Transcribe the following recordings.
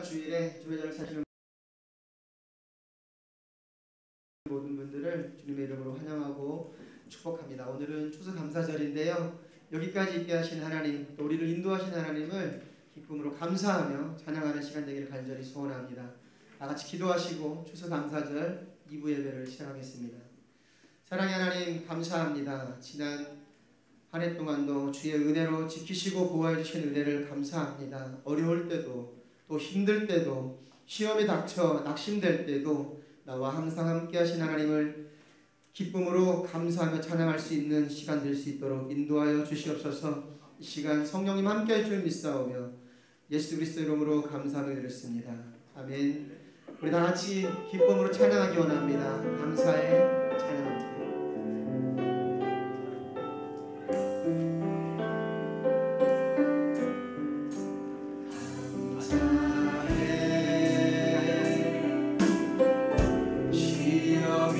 주일에 주례자를 사시는 모든 분들을 주님의 이름으로 환영하고 축복합니다. 오늘은 추수감사절인데요. 여기까지 있게 하신 하나님, 또 우리를 인도하신 하나님을 기쁨으로 감사하며 찬양하는 시간 되기를 간절히 소원합니다. 다같이 기도하시고 추수감사절 2부 예배를 시작하겠습니다. 사랑의 하나님 감사합니다. 지난 한 해 동안도 주의 은혜로 지키시고 보호해 주신 은혜를 감사합니다. 어려울 때도 또 힘들 때도 시험이 닥쳐 낙심될 때도 나와 항상 함께 하신 하나님을 기쁨으로 감사하며 찬양할 수 있는 시간 될 수 있도록 인도하여 주시옵소서. 이 시간 성령님 함께 할 줄 믿사오며 예수 그리스도 이름으로 감사하며 드렸습니다. 아멘. 우리 다 같이 기쁨으로 찬양하기 원합니다. 감사의 찬양합니다. 주여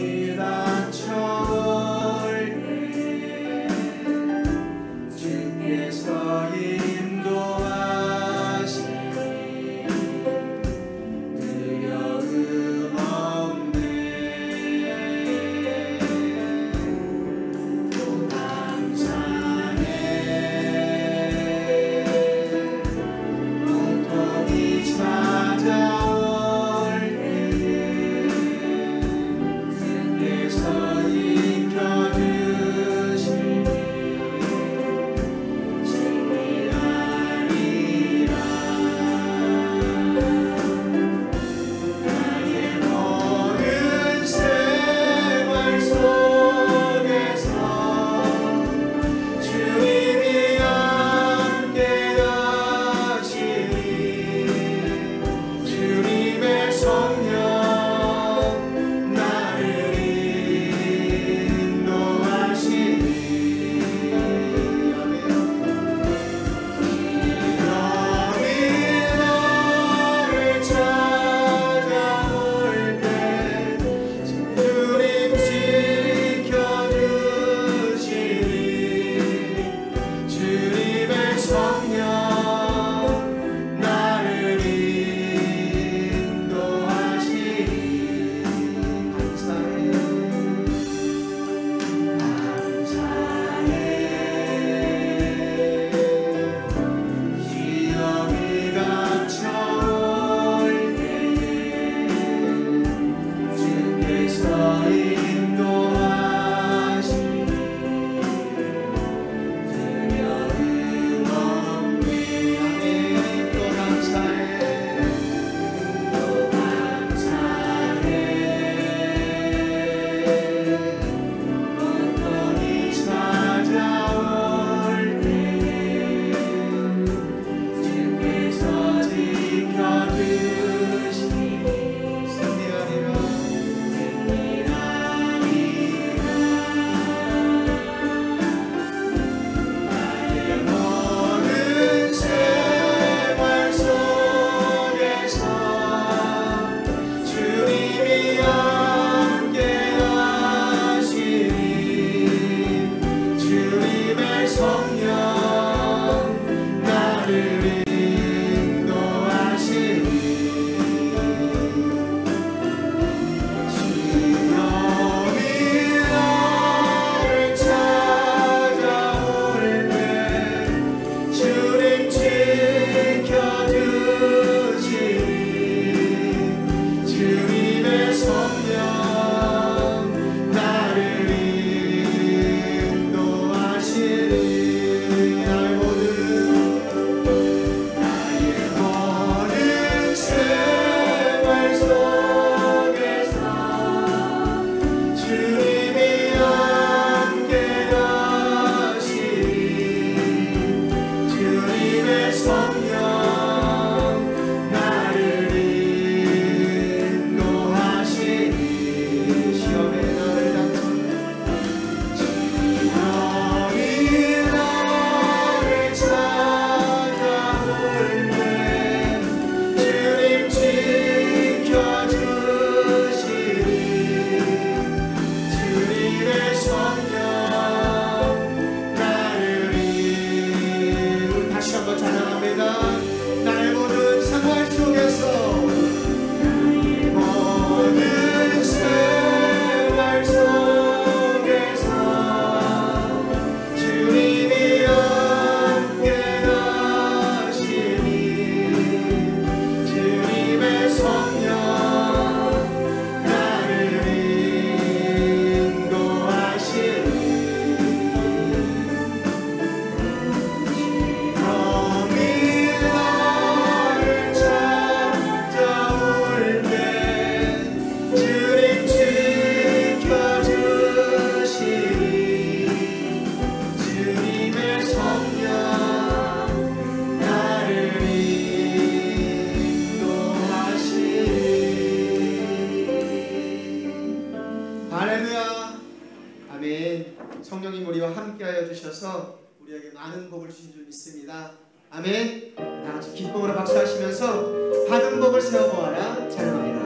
복을 주신 줄 믿습니다. 아멘. 다 같이 기쁨으로 박수하시면서 받은 복을 세워보아라 찬양합니다.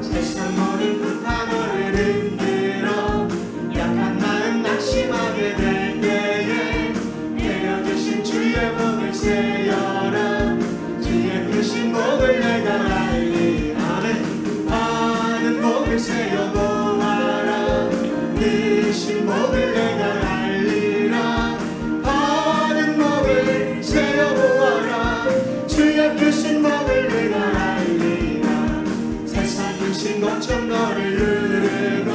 세상 모든 불판을 흔들어 약한 마음 낙심하게 될 때에 내려주신 주의 복을 세어라. 주의 크신 복을 내가 알리. 아멘. 받은 복을 세어보아라. 크신 복을 내가 알리라. 받은 복을 세어보아라. 주의 크신 복을 내가 알리라. 세상 크신 것처럼 너를 누르고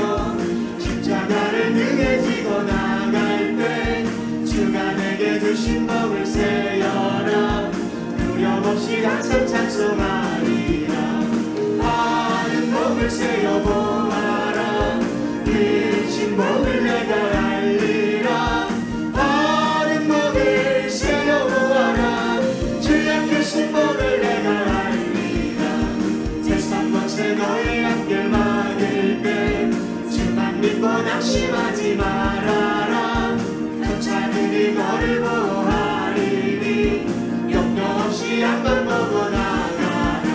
십자가를 등에 지고 나갈 때 주가 내게 주신 복을 세어라. 두려움 없이 항상 찬송하리라. 받은 복을 세어보아라. 크신 복을 내가 알리라. 받은 복을 세어보아라. 주의 크신 복을 내가 알리라. 세상 것에 너의 앞길 막을 때 주만 믿고 낙심하지 말아라. 천사들이 너를 보호하리니 염려 없이 앞만 보고 나가라.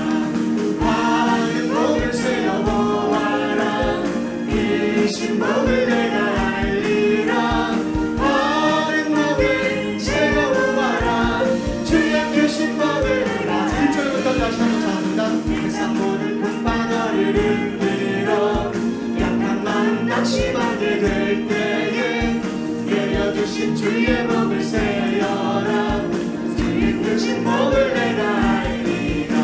받은 복을 세어보아라. 크신 복을 내가 알리라. 받은 복을 세어보아라. 주의 크신 복을 내가 1절부터 다시 한번唱합니다. 세상 모든 풍파너를 흔들어 약한 마음 낙심하게 될 때에 내려주신 주의 복을 세어라. 주의 크신 복을 내가 알리라.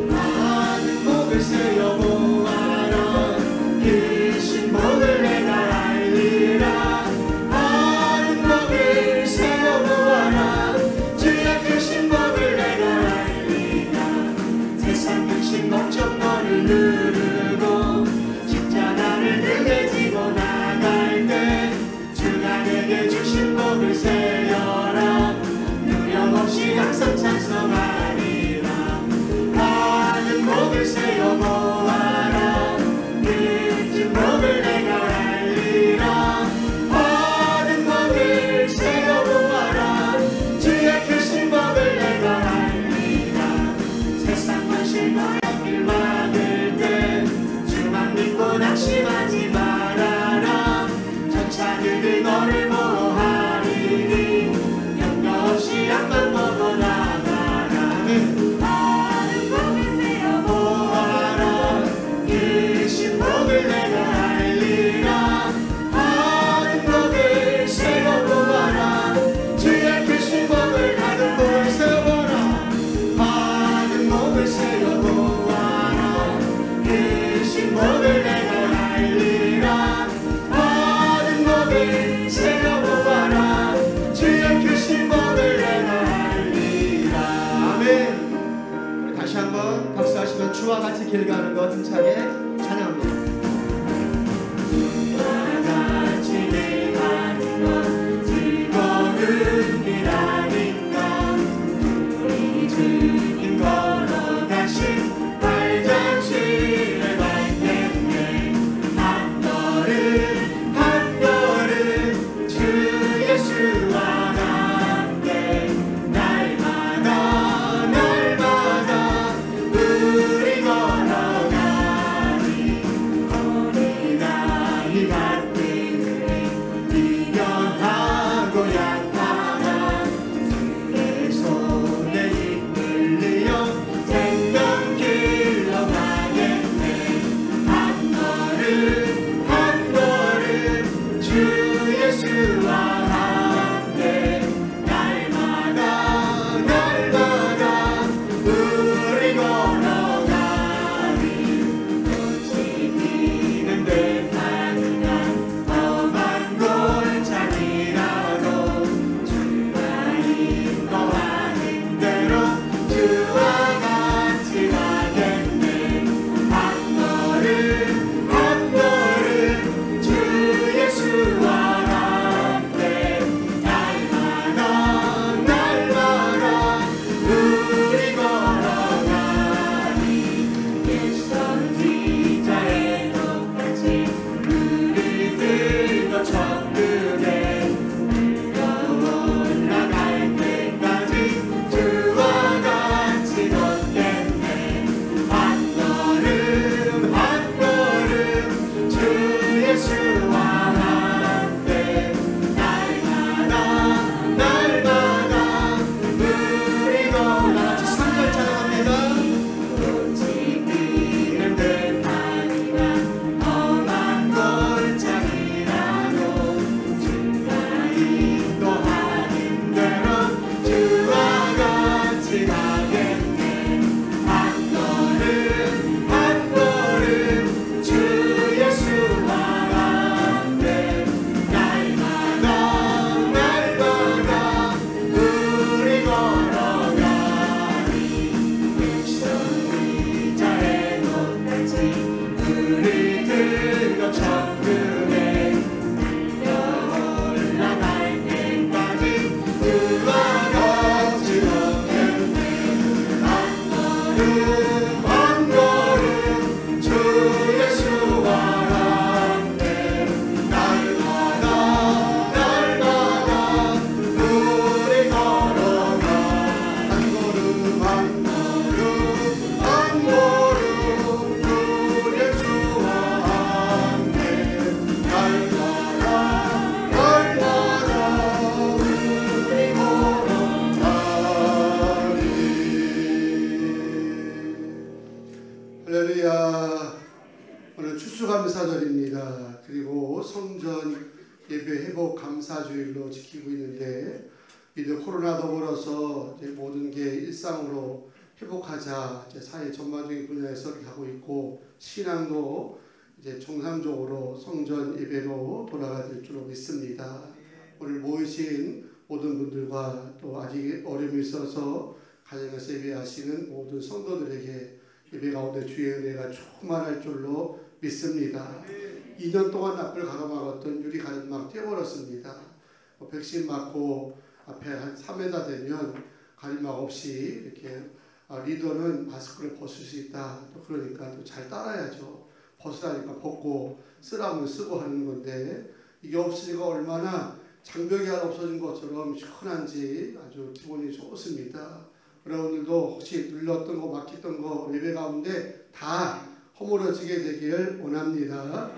받은 복을 세어보아라. 크신 복을 내가 알리라. 받은 복을 세어보아라. 주의 크신 복을 내가 알리라. 세상 크신 목적 너를 누르고 십자가를 등에 지고 나갈 때 주가 내게 주신 복을 세어라. 두려움 없이 항상 찬송하리라. 받은 복을 세어보아라. 크신 복을 내가 알리라. 받은 복을 세어보아라. 주의 크신 복을 내가 알리라. 세상 것이 너의 길 막을 때 주만 믿고 낙심하지 말아라. 천사들이 너를 보호하리니 염려 없이 앞만 보고 나가라. 받은 복을 세어보아라. 크신 복을 내가 알리라. 받은 복을 세어보아라. 주의 크신 복을 받은 복을 세어보아라. 받은 복을 세어보아라. 크신 복을 내가 알리라. 받은 복을 세어보아라. 주의 크신 복을 내가 알리라. 아멘. 우리 다시 한번 박수하시면 주와 같이 길 가는 것 힘차게 찬양합니다. 주와 같이 길 가는 것 즐거운 일 아닌가. 우리 주님 걸어가신 발자취를 밟겠네. 한 걸음 한 걸음 주 예수와 함께 날마다 날마다 우리 걸어가라. 예배로 성전 예배 회복 감사주일로 지키고 있는데, 이제 코로나 더불어서 이제 모든 게 일상으로 회복하자 이제 사회 전반적인 분야에서 하고 있고, 신앙도 이제 정상적으로 성전 예배로 돌아가야 될 줄로 믿습니다. 오늘 모이신 모든 분들과 또 아직 어려움이 있어서 가정에서 예배하시는 모든 성도들에게 예배 가운데 주의 은혜가 충만할 줄로 믿습니다. 2년 동안 앞을 가로막았던 유리 가림막 떼버렸습니다. 백신 맞고 앞에 한 3m 되면 가림막 없이 이렇게 리더는 마스크를 벗을 수 있다. 또 그러니까 또 잘 따라야죠. 벗으라니까 벗고 쓰라면 쓰고 하는 건데, 이게 없으니까 얼마나 장벽이 하나 없어진 것처럼 시원한지 아주 기분이 좋습니다. 여러분들도 혹시 눌렀던 거 막혔던 거 예배 가운데 다 허물어지게 되길 원합니다.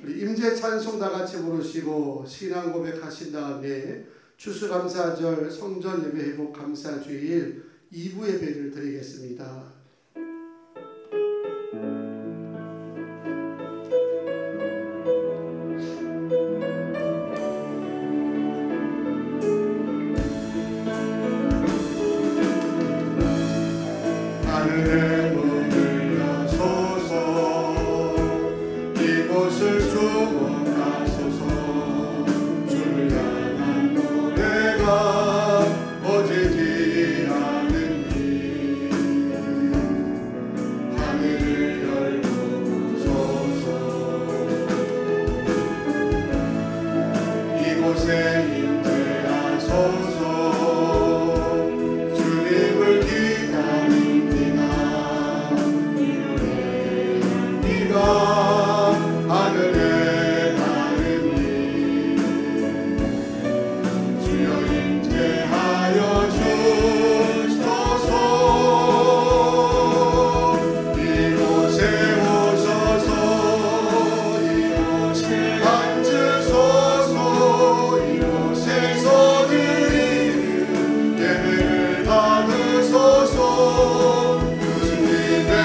우리 임재 찬송 다 같이 부르시고 신앙 고백하신 다음에 추수감사절 성전 예배 회복 감사주일 2부 예배를 드리겠습니다. 하늘의 문을 여소서, 이곳을 주목하소서. 주를 향한 노래가 꺼지지 않으니 하늘을 열고 부소서. 이곳에 임재하소서. 주님을 기다립니다. 비가 하늘에 닿으니 주여 임재하여 주소서. 이곳에 오소서. 이곳에 앉으소서. 이곳에서 드리는 예배를 받으소서. 주님의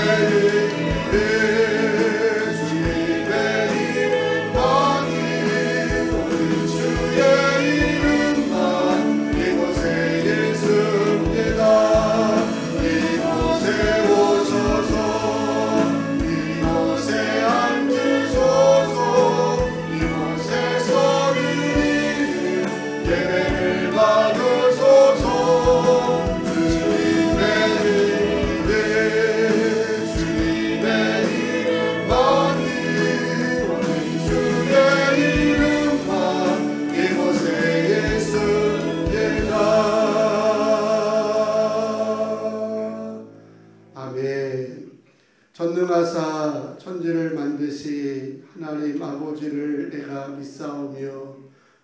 전능하사 천지를 만드시 하나님 아버지를 내가 믿사오며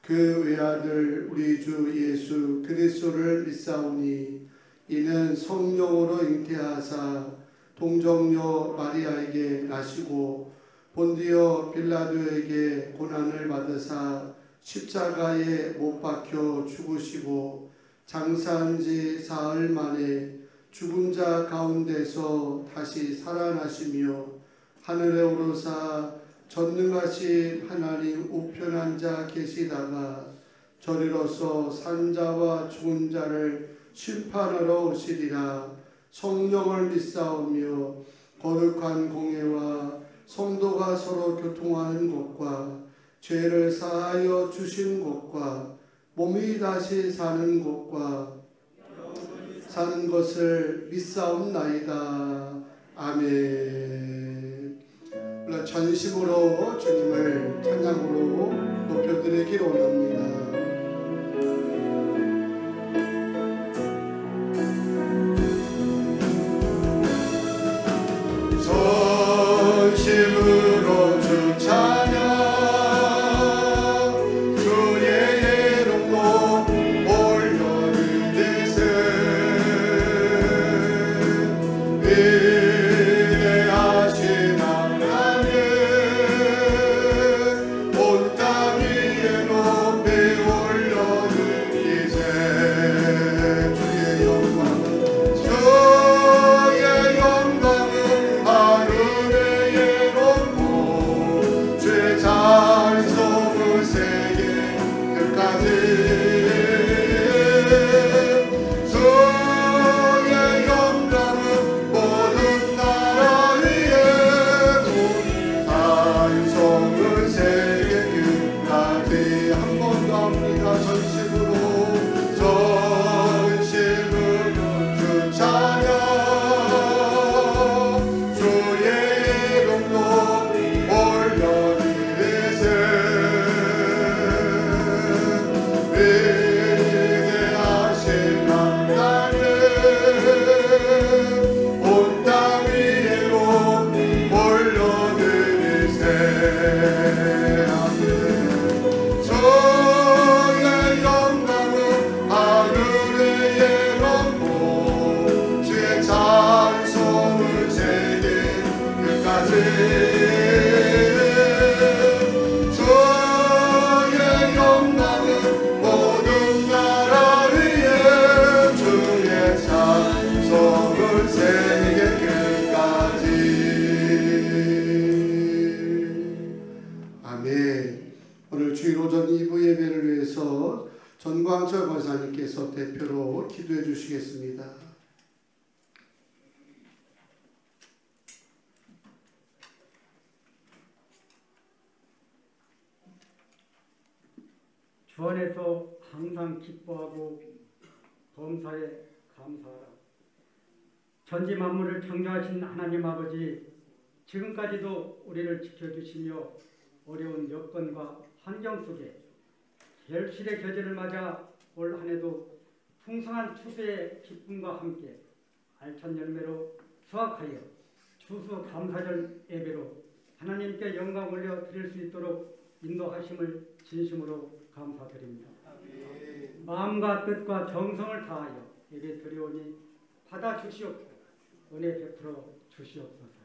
그 외아들 우리 주 예수 그리스도를 믿사오니, 이는 성령으로 잉태하사 동정녀 마리아에게 나시고 본디오 빌라도에게 고난을 받으사 십자가에 못 박혀 죽으시고 장사한 지 사흘 만에 죽은 자 가운데서 다시 살아나시며 하늘에 오르사 전능하신 하나님 우편한 자 계시다가 저리로서 산자와 죽은 자를 심판하러 오시리라. 성령을 믿사오며 거룩한 공회와 성도가 서로 교통하는 것과 죄를 사하여 주신 것과 몸이 다시 사는 것과 사는 것을 믿사옵나이다. 아멘. 전심으로 주님을 찬양으로 높여드리길 원합니다. 전심으로 주 찬양, 주의 주 안에서 항상 기뻐하고 범사에 감사하라. 전지 만물을 창조하신 하나님 아버지, 지금까지도 우리를 지켜주시며 어려운 여건과 환경 속에 결실의 계절을 맞아 올 한 해도 풍성한 추수의 기쁨과 함께 알찬 열매로 수확하여 추수 감사절 예배로 하나님께 영광 올려 드릴 수 있도록 인도하심을 진심으로 감사드립니다. 마음과 뜻과 정성을 다하여 예배 드려오니 받아주시옵고 은혜 베풀어 주시옵소서.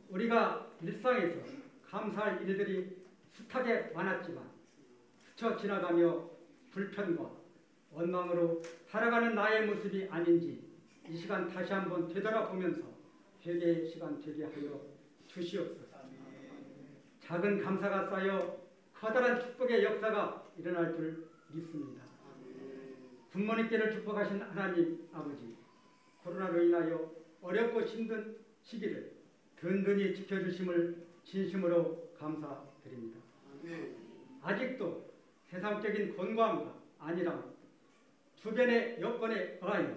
우리가 일상에서 감사할 일들이 숱하게 많았지만 스쳐 지나가며 불편과 원망으로 살아가는 나의 모습이 아닌지 이 시간 다시 한번 되돌아보면서 회개의 시간 되게 하여 주시옵소서. 작은 감사가 쌓여 커다란 축복의 역사가 일어날 줄 믿습니다. 부모님께를 축복하신 하나님 아버지, 코로나로 인하여 어렵고 힘든 시기를 든든히 지켜주심을 진심으로 감사드립니다. 아직도 세상적인 권고함과 안일함, 주변의 여건에 의하여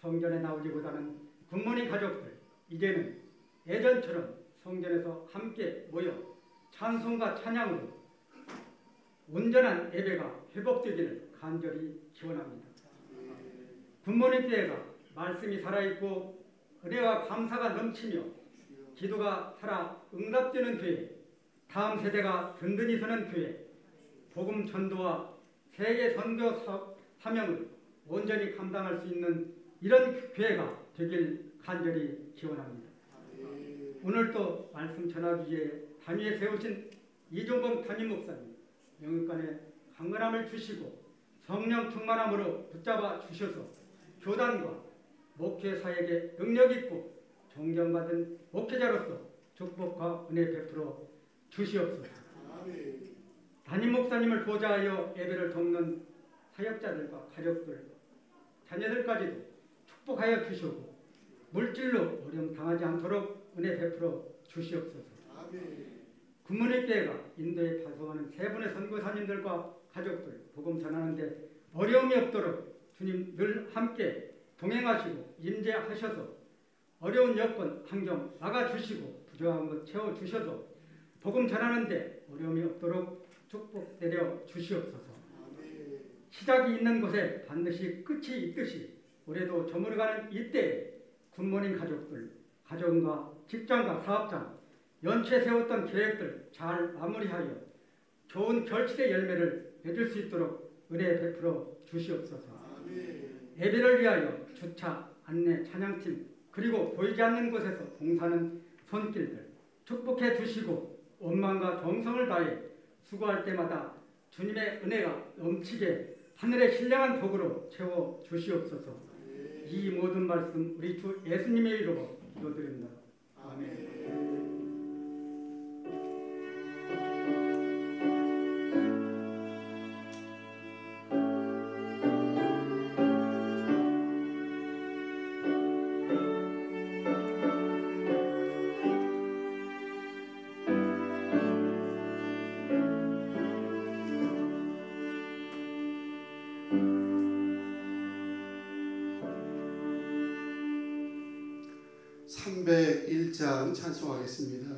성전에 나오기보다는 굿모닝 가족들, 이제는 예전처럼 성전에서 함께 모여 찬송과 찬양으로 온전한 예배가 회복되기를 간절히 기원합니다. 굿모닝 교회가 말씀이 살아있고 은혜와 감사가 넘치며 기도가 살아 응답되는 교회, 다음 세대가 든든히 서는 교회, 복음 전도와 세계 선교 사명을 온전히 감당할 수 있는 이런 교회가 되길 간절히 기원합니다. 오늘도 말씀 전하기 위해 단위에 세우신 이종범 담임 목사님 영육간에 강건함을 주시고 성령 충만함으로 붙잡아 주셔서 교단과 목회사에게 능력 있고 존경받은 목회자로서 축복과 은혜 베풀어 주시옵소서. 담임 목사님을 보좌하여 예배를 돕는 사역자들과 가족들, 자녀들까지도 축복하여 주시고 물질로 어려움 당하지 않도록 은혜 베풀어 주시옵소서. 굿모닝 교회가 인도에 파송하는 세 분의 선교사님들과 가족들 복음 전하는데 어려움이 없도록 주님 늘 함께 동행하시고 임재하셔서 어려운 여건 환경 막아주시고 부족한 것 채워주셔서 복음 전하는데 어려움이 없도록 축복 내려 주시옵소서. 시작이 있는 곳에 반드시 끝이 있듯이 올해도 저물어가는 이때에 굿모닝 가족들, 가정과 직장과 사업장, 연초에 세웠던 계획들 잘 마무리하여 좋은 결실의 열매를 맺을 수 있도록 은혜 베풀어 주시옵소서. 예배를 위하여 주차, 안내, 찬양팀 그리고 보이지 않는 곳에서 봉사하는 손길들 축복해 주시고 원망과 정성을 다해 수고할 때마다 주님의 은혜가 넘치게 하늘의 신령한 복으로 채워 주시옵소서. 이 모든 말씀 우리 주 예수님의 이름으로 기도드립니다. 아멘. (301장) 찬송하겠습니다.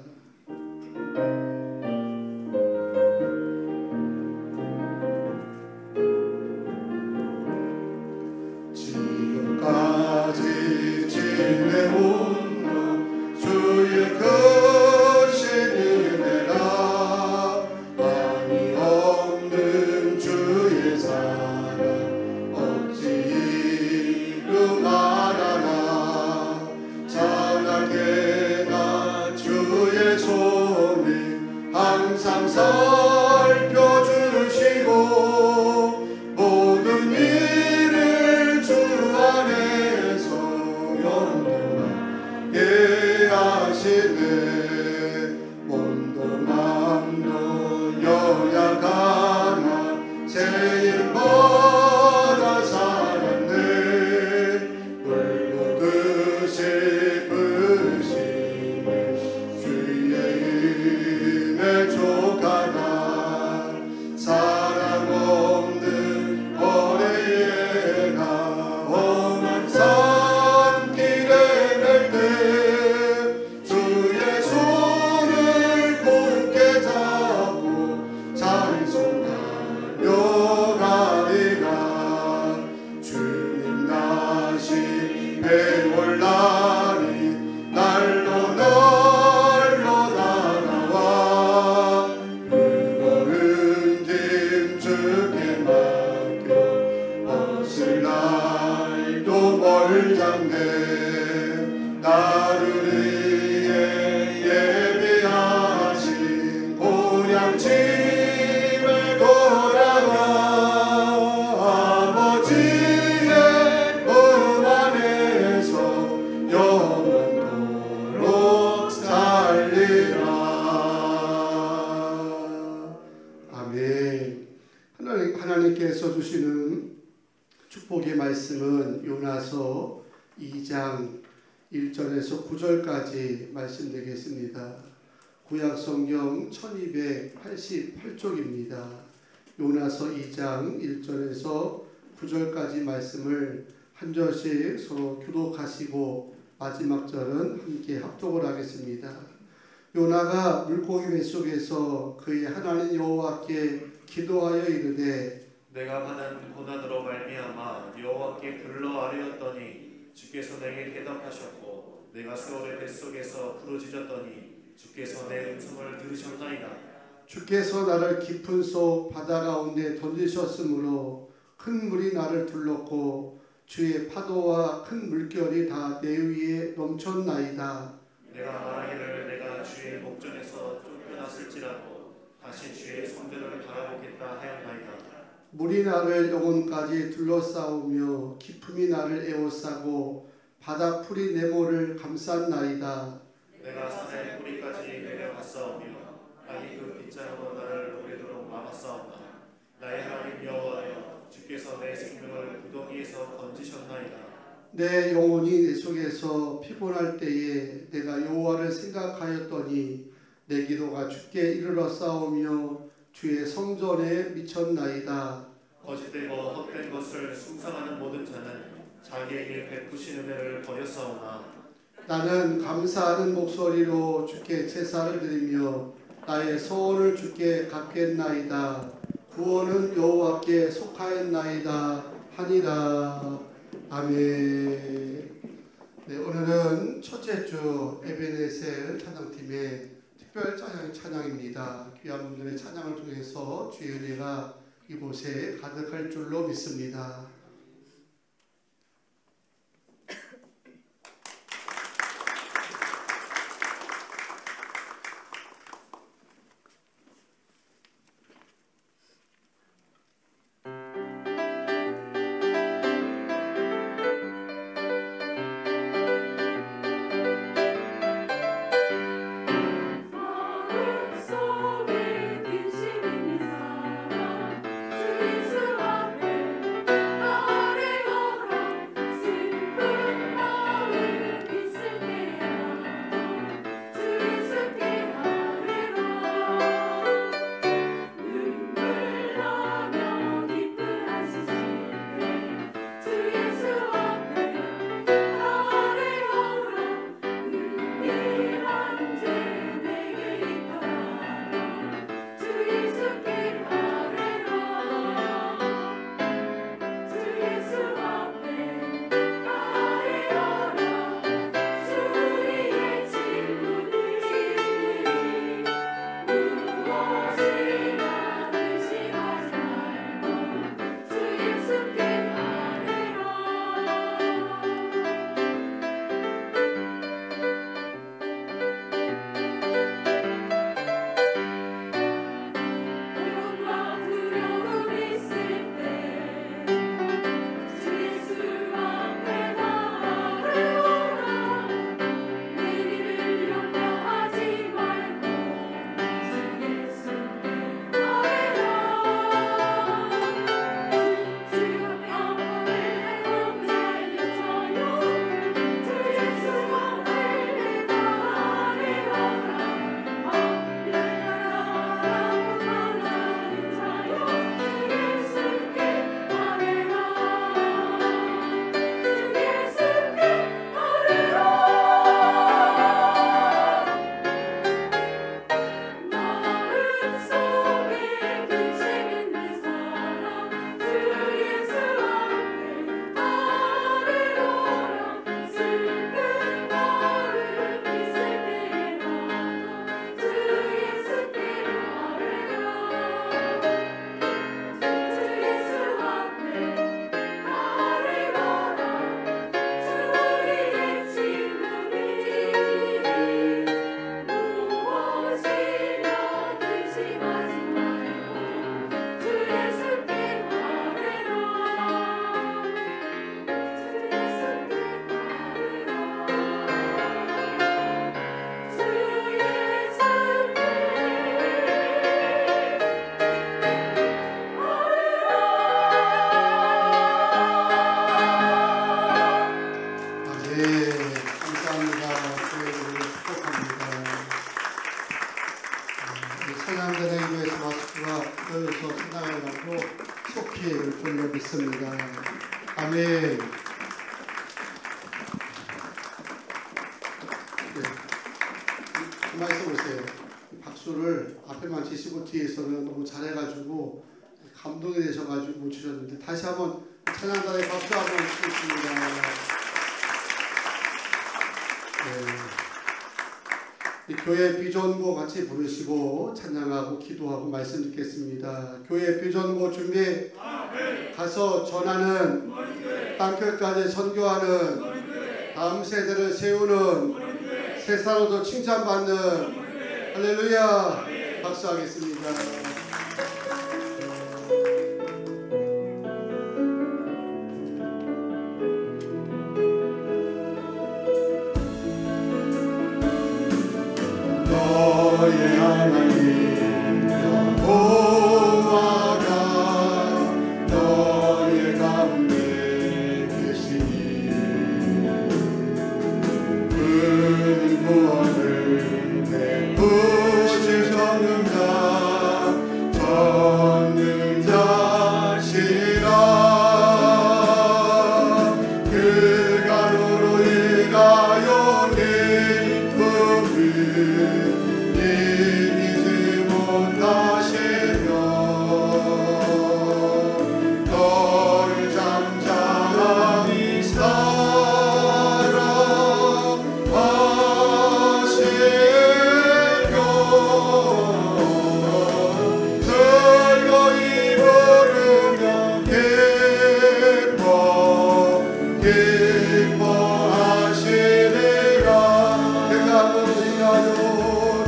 지금까지 지내온 것 주의 크신 은혜라 한이 없는 주의 사랑 어찌 이루 말하나 찬양해 나 주의 손이 항상 살펴주시고 모든 일을 주 안에서 영원하게 하시네 몸도 맘도 연약하나 죄인보다 살았네 불구듯이 부르시네 주의 은혜 족하다 사랑 나를 잡네 나를 위해 예비하신 보양집에 돌아가 아버지의 품 안에서 영원토록 살리라. 아멘. 하나님께서 주시는 축복의 말씀은 요나서 2장 1절에서 9절까지 말씀드리겠습니다. 구약성경 1288쪽입니다. 요나서 2장 1절에서 9절까지 말씀을 한 절씩 서로 교독하시고 마지막 절은 함께 합독을 하겠습니다. 요나가 물고기 뱃속에서 그의 하나님 여호와께 기도하여 이르되 내가 받은 고난으로 말미암아 여호와께 불러 아뢰었더니 주께서 내게 대답하셨고 내가 스올의 뱃속에서 부르짖었더니 주께서 내 음성을 들으셨나이다. 주께서 나를 깊은 속 바다 가운데 던지셨으므로 큰 물이 나를 둘렀고 주의 파도와 큰 물결이 다 내 위에 넘쳤나이다. 내가 말하기를 내가 주의 목전에서 쫓겨났을지라도 다시 주의 성전을 바라보겠다 하였나이다. 물이 나를 영혼까지 둘러싸우며 깊음이 나를 에워싸고 바다 풀이 내 모를 감쌌나이다. 내가 산의 뿌리까지 내려갔사오며 아기 그 빗자루로 나를 오래도록 막았사오나 나의 하나님 여호와여 주께서 내 생명을 구덩이에서 건지셨나이다. 내 영혼이 내 속에서 피곤할 때에 내가 여호와를 생각하였더니 내 기도가 주께 이르러 싸우며 주의 성전에 미쳤나이다. 거짓되고 헛된 것을 숭상하는 모든 자는 자기에게 베푸신 은혜를 버렸사오나 나는 감사하는 목소리로 주께 제사를 드리며 나의 소원을 주께 갚겠나이다. 구원은 여호와께 속하였나이다 하니라. 아멘. 네, 오늘은 첫째 주 에베네셀 찬양팀의 특별 찬양입니다. 귀한 분들의 찬양을 통해서 주의 은혜가 이곳에 가득할 줄로 믿습니다. 속에 근심 있는 사람 주 예수 앞에 가만히 있어보세요. 박수를 앞에만 치시고 뒤에서는 너무 잘해가지고 감동이 되셔가지고 못 주셨는데 다시 한번 찬양단에 박수 한번 치겠습니다. 네. 교회 비전고 같이 부르시고 찬양하고 기도하고 말씀 듣겠습니다. 교회 비전고 준비. 가서 전하는 땅끝까지 선교하는 다음 세대를 세우는 세상으로도 칭찬받는 할렐루야 박수하겠습니다. 너의 하나님 여호와가 너의 가운데 계시니 그는 구원을 베푸실 전능자 전능자시라. 그가 너로 인하여 기쁨을 이기지 못하시며 너를 잠잠히 사랑하시며 즐거이 부르며 기뻐하시리라.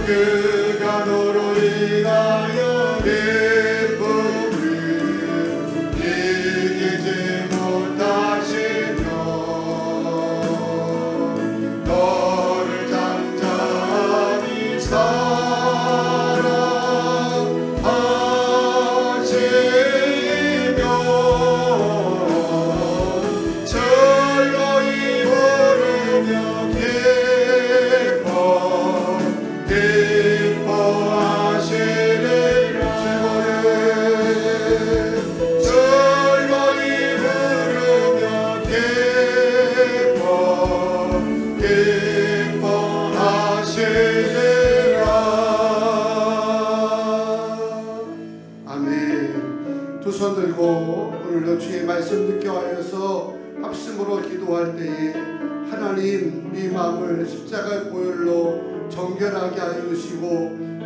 그가 너로 인하여 기쁨을 이기지 못하시며 너를 잠잠히 사랑하시며 즐거이 부르며 기뻐하시리라. 즐거이 부르며 기뻐하시리라. 아멘. 두 손 들고 오늘도 주의 말씀 듣게 하여서 합심으로 기도할 때에 하나님 이 마음을 십자가의 보혈로 정결하게 하여 주시고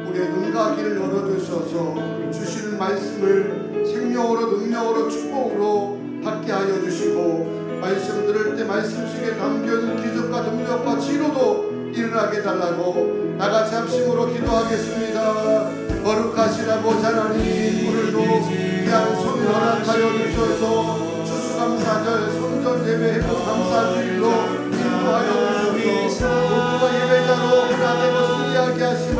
우리의 눈과 귀를 열어주셔서 주시는 말씀을 생명으로 능력으로 축복으로 받게 하여 주시고 말씀 들을 때 말씀 속에 담겨있는 기적과 능력과 치료도 일어나게 달라고 나같이 합심으로 기도하겠습니다. 거룩하신 아버지 하나님, 오늘도 귀한 손 허락하여 주셔서 추수감사절 성전 예배 회복 감사주일로 인도하여 주셔서 모두가 예배자로 하나님을 이야기 하심을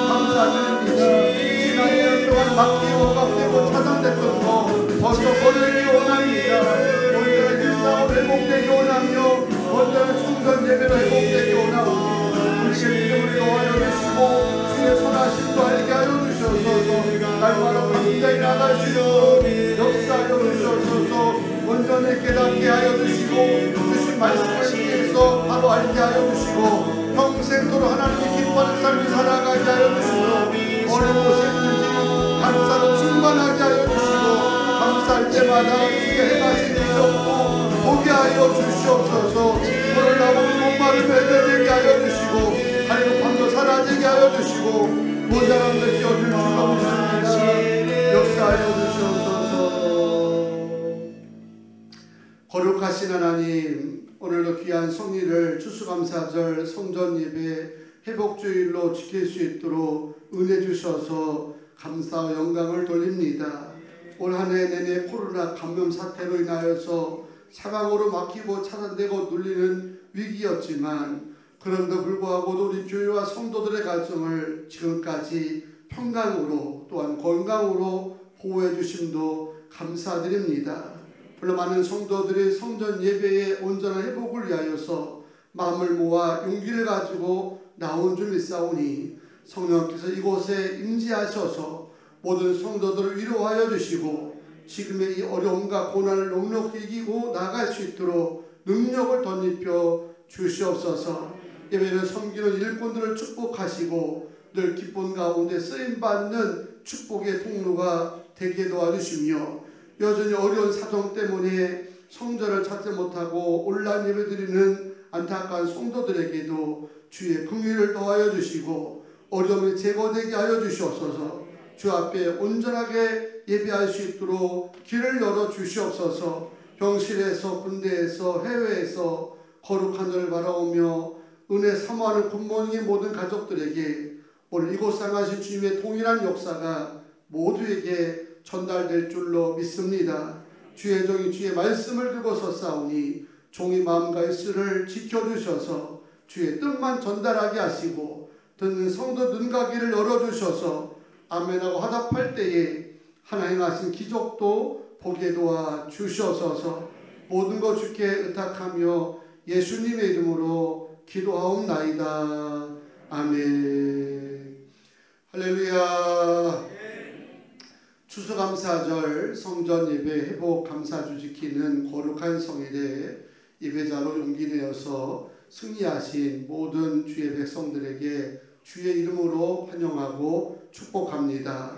감사드립니다. 지난 1년 동안 막히고 깎이고 차단됐던 거 벌써 버리기 원합니다. 오늘은 일상으로 회복되기 원하며 오늘은 성전 예배로 회복되기 원하고 우리의 믿음을 도와여 주시고 주의 선하심도 알게 하여 주셔서 날마다 당장에 나갈 수 있도록 역사하여 주셔서 온전히 깨닫게 하여 주시고 주신 말씀을 통해서 바로 알게 하여 주시고 평생도록 하나님의 기뻐하는 삶을 살아가게 하여 주시고 어느 곳에 있는지 감사로 충만하게 하여 주시고 감사할 때마다 주의 행하신 일이 없고 보게 하여 주시옵소서. 오늘 나오는 목마를 배려되게 하여 주시고 갈급함도 사라지게 하여 주시고 모자란 것이 어딜 수가 없습니다. 역사하여 주시옵소서. 거룩하신 하나님, 오늘도 귀한 성리를 추수감사절 성전 예배 회복주일로 지킬 수 있도록 은혜 주셔서 감사와 영광을 돌립니다. 올 한 해 내내 코로나 감염 사태로 인하여서 사방으로 막히고 차단되고 눌리는 위기였지만 그럼에도 불구하고 우리 교회와 성도들의 가정을 지금까지 평강으로 또한 건강으로 보호해 주심도 감사드립니다. 물론 많은 성도들이 성전 예배의 온전한 회복을 위하여서 마음을 모아 용기를 가지고 나온 줄 믿사오니 성령께서 이곳에 임재하셔서 모든 성도들을 위로하여 주시고 지금의 이 어려움과 고난을 넉넉히 이기고 나갈 수 있도록 능력을 덧입혀 주시옵소서. 예배를 섬기는 일꾼들을 축복하시고 늘 기쁨 가운데 쓰임받는 축복의 통로가 되게 도와주시며 여전히 어려운 사정 때문에 성전을 찾지 못하고 온라인 예배드리는 안타까운 성도들에게도 주의 긍휼을 더하여 주시고 어려움이 제거되게 하여 주시옵소서. 주 앞에 온전하게 예배할 수 있도록 길을 열어 주시옵소서. 병실에서 군대에서 해외에서 거룩한 을 바라오며 은혜 사모하는 굿모닝의 모든 가족들에게 오늘 이곳 상하신 주님의 동일한 역사가 모두에게 전달될 줄로 믿습니다. 주의 종이 주의 말씀을 들고 섰사오니 종이 마음과 입술을 지켜주셔서 주의 뜻만 전달하게 하시고 듣는 성도 눈가기를 열어주셔서 아멘하고 화답할 때에 하나님 하신 기적도 보게 도와 주셔서 모든 것 주께 의탁하며 예수님의 이름으로 기도하옵나이다. 아멘. 할렐루야. 추수감사절 성전 예배 회복 감사주 지키는 거룩한 성일에 예배자로 용기 내어서 승리하신 모든 주의 백성들에게 주의 이름으로 환영하고 축복합니다.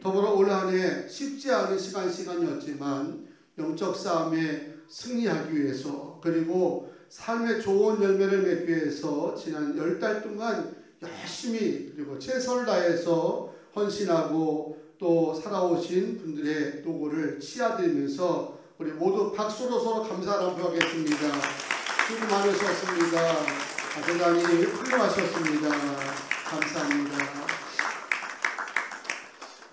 더불어 올 한 해 쉽지 않은 시간이었지만 영적 싸움에 승리하기 위해서 그리고 삶의 좋은 열매를 맺기 위해서 지난 10달 동안 열심히 그리고 최선을 다해서 헌신하고 또 살아오신 분들의 노고를 치아드리면서 우리 모두 박수로 서로 감사를 표하겠습니다. 수고 많으셨습니다. 대단히 훌륭하셨습니다. 감사합니다.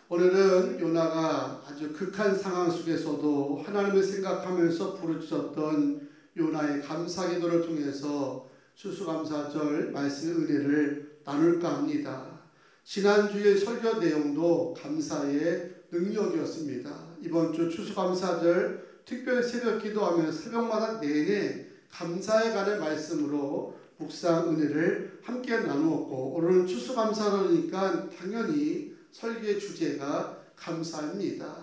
오늘은 요나가 아주 극한 상황 속에서도 하나님을 생각하면서 부르짖었던 요나의 감사기도를 통해서 추수감사절 말씀 은혜를 나눌까 합니다. 지난주의 설교 내용도 감사의 능력이었습니다. 이번 주 추수감사절 특별 새벽 기도하며 새벽마다 내내 감사에 관한 말씀으로 묵상 은혜를 함께 나누었고 오늘은 추수감사절이니까 당연히 설교의 주제가 감사입니다.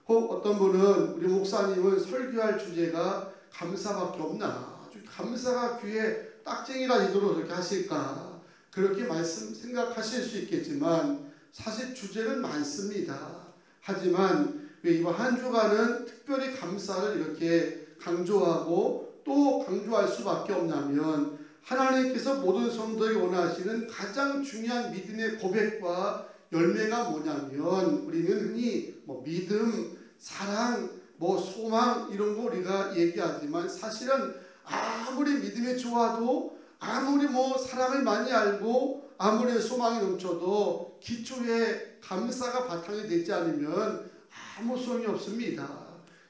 혹 어떤 분은 우리 목사님은 설교할 주제가 감사밖에 없나? 감사가 귀에 딱쟁이가 되도록 그렇게 하실까? 그렇게 말씀 생각하실 수 있겠지만 사실 주제는 많습니다. 하지만 왜 이번 한 주간은 특별히 감사를 이렇게 강조하고 또 강조할 수밖에 없냐면 하나님께서 모든 성도에게 원하시는 가장 중요한 믿음의 고백과 열매가 뭐냐면 우리는 흔히 믿음, 사랑, 소망 이런 거 우리가 얘기하지만 사실은 아무리 믿음이 좋아도 아무리 사랑을 많이 알고 아무리 소망이 넘쳐도 기초에 감사가 바탕이 되지 않으면 아무 소용이 없습니다.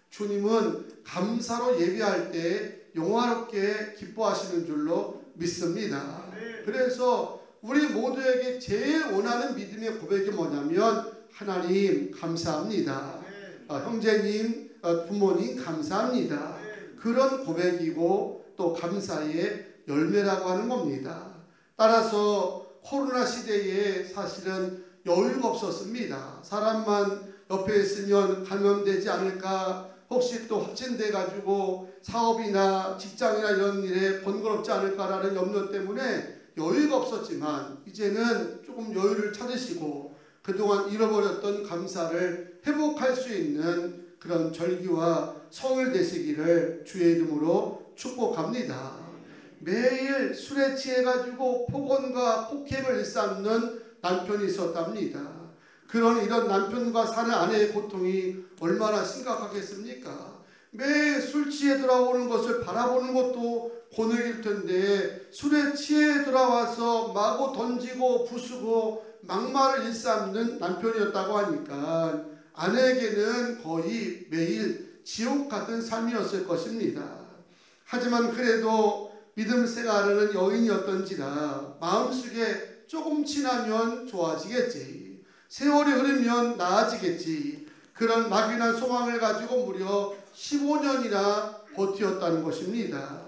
주님은 감사로 예배할 때 영화롭게 기뻐하시는 줄로 믿습니다. 그래서 우리 모두에게 제일 원하는 믿음의 고백이 뭐냐면 하나님 감사합니다. 형제님, 부모님 감사합니다. 그런 고백이고 또 감사의 열매라고 하는 겁니다. 따라서 코로나 시대에 사실은 여유가 없었습니다. 사람만 옆에 있으면 감염되지 않을까, 혹시 또 확진돼 가지고 사업이나 직장이나 이런 일에 번거롭지 않을까라는 염려 때문에 여유가 없었지만 이제는 조금 여유를 찾으시고 그동안 잃어버렸던 감사를 회복할 수 있는 그런 절기와 성을 되시기를 주의 이름으로 축복합니다. 매일 술에 취해가지고 폭언과 폭행을 일삼는 남편이 있었답니다. 이런 남편과 사는 아내의 고통이 얼마나 심각하겠습니까? 매일 술 취해 돌아오는 것을 바라보는 것도 고뇌일 텐데 술에 취해 돌아와서 마구 던지고 부수고 막말을 일삼는 남편이었다고 하니까 아내에게는 거의 매일 지옥 같은 삶이었을 것입니다. 하지만 그래도 믿음 생활하는 여인이었던지라 마음속에 조금 지나면 좋아지겠지, 세월이 흐르면 나아지겠지, 그런 막연한 소망을 가지고 무려 15년이나 버티었다는 것입니다.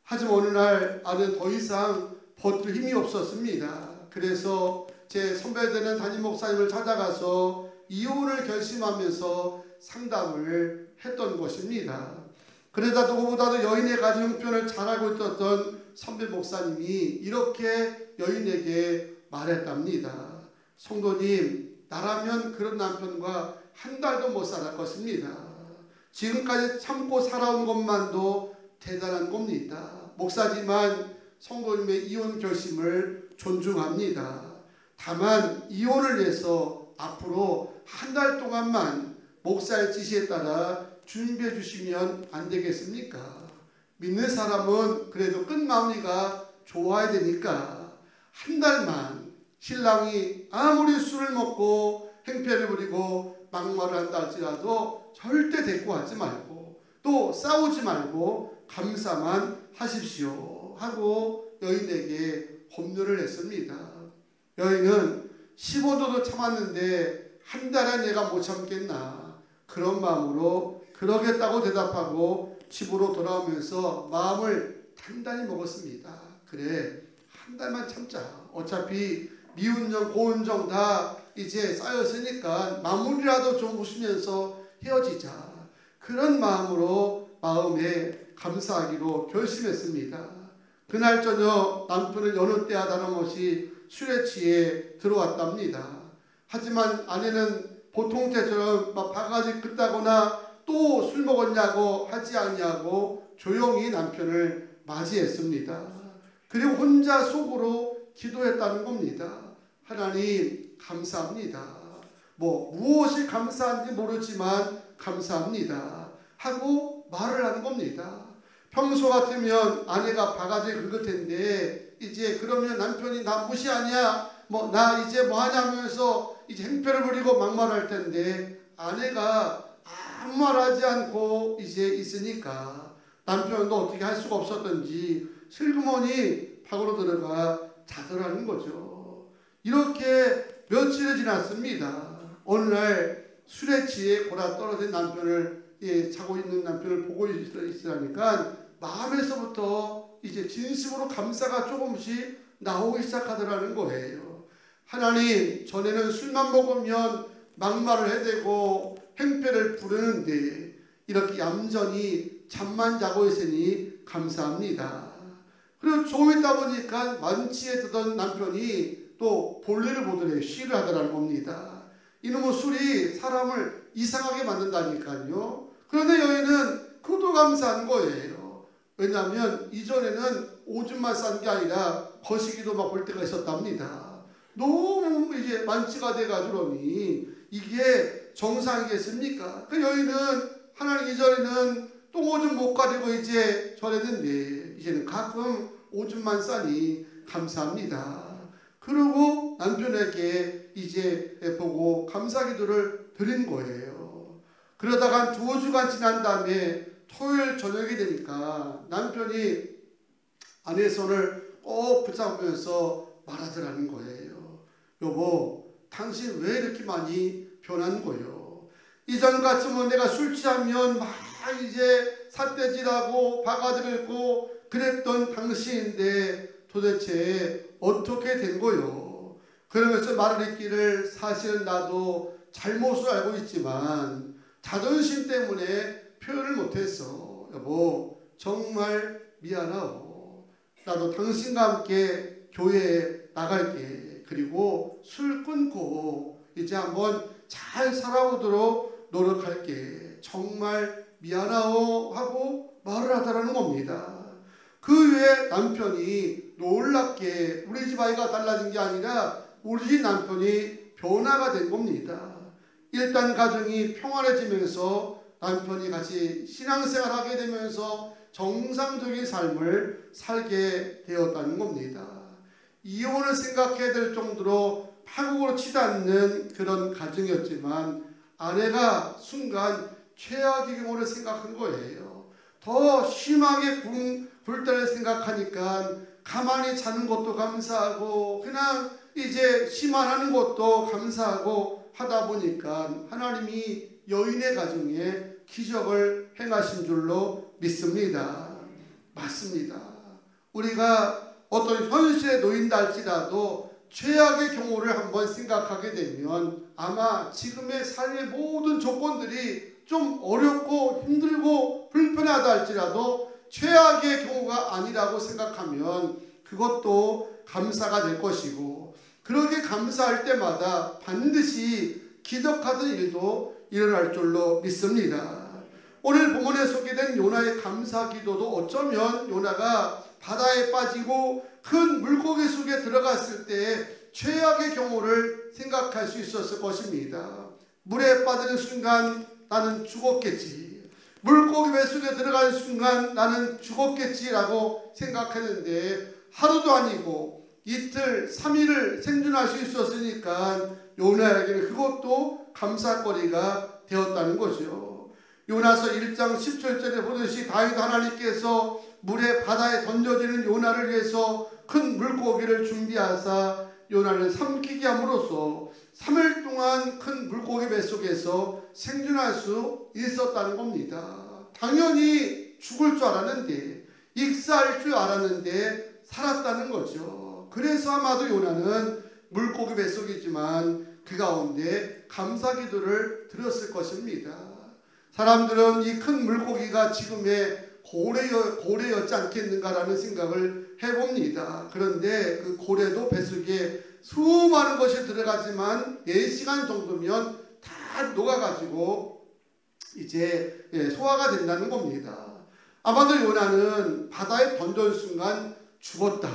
하지만 어느 날 아내는 더 이상 버틸 힘이 없었습니다. 그래서 제 선배되는 담임 목사님을 찾아가서 이혼을 결심하면서 상담을 했던 것입니다. 그러다 누구보다도 여인의 가정 형편을 잘 알고 있었던 선배 목사님이 이렇게 여인에게 말했답니다. 성도님, 나라면 그런 남편과 한 달도 못 살 것입니다. 지금까지 참고 살아온 것만도 대단한 겁니다. 목사지만 성도님의 이혼 결심을 존중합니다. 다만 이혼을 위해서 앞으로 한 달 동안만 목사의 지시에 따라 준비해 주시면 안 되겠습니까? 믿는 사람은 그래도 끝마무리가 좋아야 되니까 한 달만 신랑이 아무리 술을 먹고 행패를 부리고 막말을 한다 할지라도 절대 대꾸하지 말고 또 싸우지 말고 감사만 하십시오 하고 여인에게 법률을 했습니다. 여인은 15도도 참았는데 한 달에 내가 못 참겠나 그런 마음으로 그러겠다고 대답하고 집으로 돌아오면서 마음을 단단히 먹었습니다. 그래, 한 달만 참자. 어차피 미운 정 고운 정 다 이제 쌓였으니까 마무리라도 좀 웃으면서 헤어지자. 그런 마음으로 마음에 감사하기로 결심했습니다. 그날 저녁 남편은 여느 때와 다름없이 술에 취해 들어왔답니다. 하지만 아내는 보통 때처럼 막 바가지 긋다거나 또 술 먹었냐고 하지 않냐고 조용히 남편을 맞이했습니다. 그리고 혼자 속으로 기도했다는 겁니다. 하나님 감사합니다. 무엇이 감사한지 모르지만 감사합니다 하고 말을 한 겁니다. 평소 같으면 아내가 바가지 긁을 텐데 이제 그러면 남편이 나 무시하냐 나 이제 하냐면서 이제 행패를 부리고 막말할 텐데 아내가 아무 말하지 않고 이제 있으니까 남편도 어떻게 할 수가 없었던지 슬그머니 방으로 들어가 자더라는 거죠. 이렇게 며칠이 지났습니다. 어느 날 술에 취해 골아 떨어진 남편을 자고 있는 남편을 보고 있으니까 마음에서부터 이제 진심으로 감사가 조금씩 나오기 시작하더라는 거예요. 하나님, 전에는 술만 먹으면 막말을 해대고 행패를 부르는데 이렇게 얌전히 잠만 자고 있으니 감사합니다. 그리고 조금 있다 보니까 만취에 들던 남편이 또 볼일을 보더래 쉬를 하더라는 겁니다. 이놈의 술이 사람을 이상하게 만든다니까요. 그런데 여인은 그것도 감사한 거예요. 왜냐하면 이전에는 오줌만 싼 게 아니라 거시기도 막 볼 때가 있었답니다. 너무 이제 만취가 돼가지고니 이게 정상이겠습니까? 그 여인은 하나님 이전에는 똥오줌 못 가리고 이제 저랬는데 이제는 가끔 오줌만 싸니 감사합니다. 그리고 남편에게 이제 보고 감사기도를 드린 거예요. 그러다가 한 2주간 지난 다음에 토요일 저녁이 되니까 남편이 아내의 손을 꼭 붙잡으면서 말하더라는 거예요. 여보, 당신 왜 이렇게 많이 변한 거요? 이전 같으면 내가 술 취하면 막 이제 삿대질하고 바가지 긁고 그랬던 당신인데 도대체 어떻게 된 거요? 그러면서 말을 했기를 사실은 나도 잘못을 알고 있지만 자존심 때문에 표현을 못했어. 여보, 정말 미안하오. 나도 당신과 함께 교회에 나갈게. 그리고 술 끊고 이제 한번 잘 살아오도록 노력할게. 정말 미안하오 하고 말을 하더라는 겁니다. 그 후에 남편이 놀랍게 우리 집 아이가 달라진 게 아니라 우리 집 남편이 변화가 된 겁니다. 일단 가정이 평안해지면서 남편이 같이 신앙생활하게 되면서 정상적인 삶을 살게 되었다는 겁니다. 이혼을 생각해야 될 정도로 파국으로 치닫는 그런 가정이었지만 아내가 순간 최악의 경우를 생각한 거예요. 더 심하게 불때를 생각하니까 가만히 자는 것도 감사하고 그냥 이제 심한하는 것도 감사하고 하다 보니까 하나님이 여인의 가정에 기적을 행하신 줄로 믿습니다. 맞습니다. 우리가 어떤 현실에 놓인다 할지라도 최악의 경우를 한번 생각하게 되면 아마 지금의 삶의 모든 조건들이 좀 어렵고 힘들고 불편하다 할지라도 최악의 경우가 아니라고 생각하면 그것도 감사가 될 것이고, 그렇게 감사할 때마다 반드시 기적하던 일도 일어날 줄로 믿습니다. 오늘 본문에 소개된 요나의 감사 기도도 어쩌면 요나가 바다에 빠지고 큰 물고기 속에 들어갔을 때 최악의 경우를 생각할 수 있었을 것입니다. 물에 빠지는 순간 나는 죽었겠지, 물고기 뱃속에 들어가는 순간 나는 죽었겠지라고 생각했는데 하루도 아니고 이틀, 3일을 생존할 수 있었으니까 요나에게는 그것도 감사거리가 되었다는 거죠. 요나서 1장 17절에 보듯이 다윗 하나님께서 물에 바다에 던져지는 요나를 위해서 큰 물고기를 준비하사 요나를 삼키게 함으로써 3일 동안 큰 물고기 뱃속에서 생존할 수 있었다는 겁니다. 당연히 죽을 줄 알았는데, 익사할 줄 알았는데 살았다는 거죠. 그래서 아마도 요나는 물고기 뱃속이지만 그 가운데 감사 기도를 드렸을 것입니다. 사람들은 이 큰 물고기가 지금의 고래였지 않겠는가라는 생각을 해봅니다. 그런데 그 고래도 뱃속에 수많은 것이 들어가지만 4시간 정도면 다 녹아가지고 이제 소화가 된다는 겁니다. 아마도 요나는 바다에 던져진 순간 죽었다,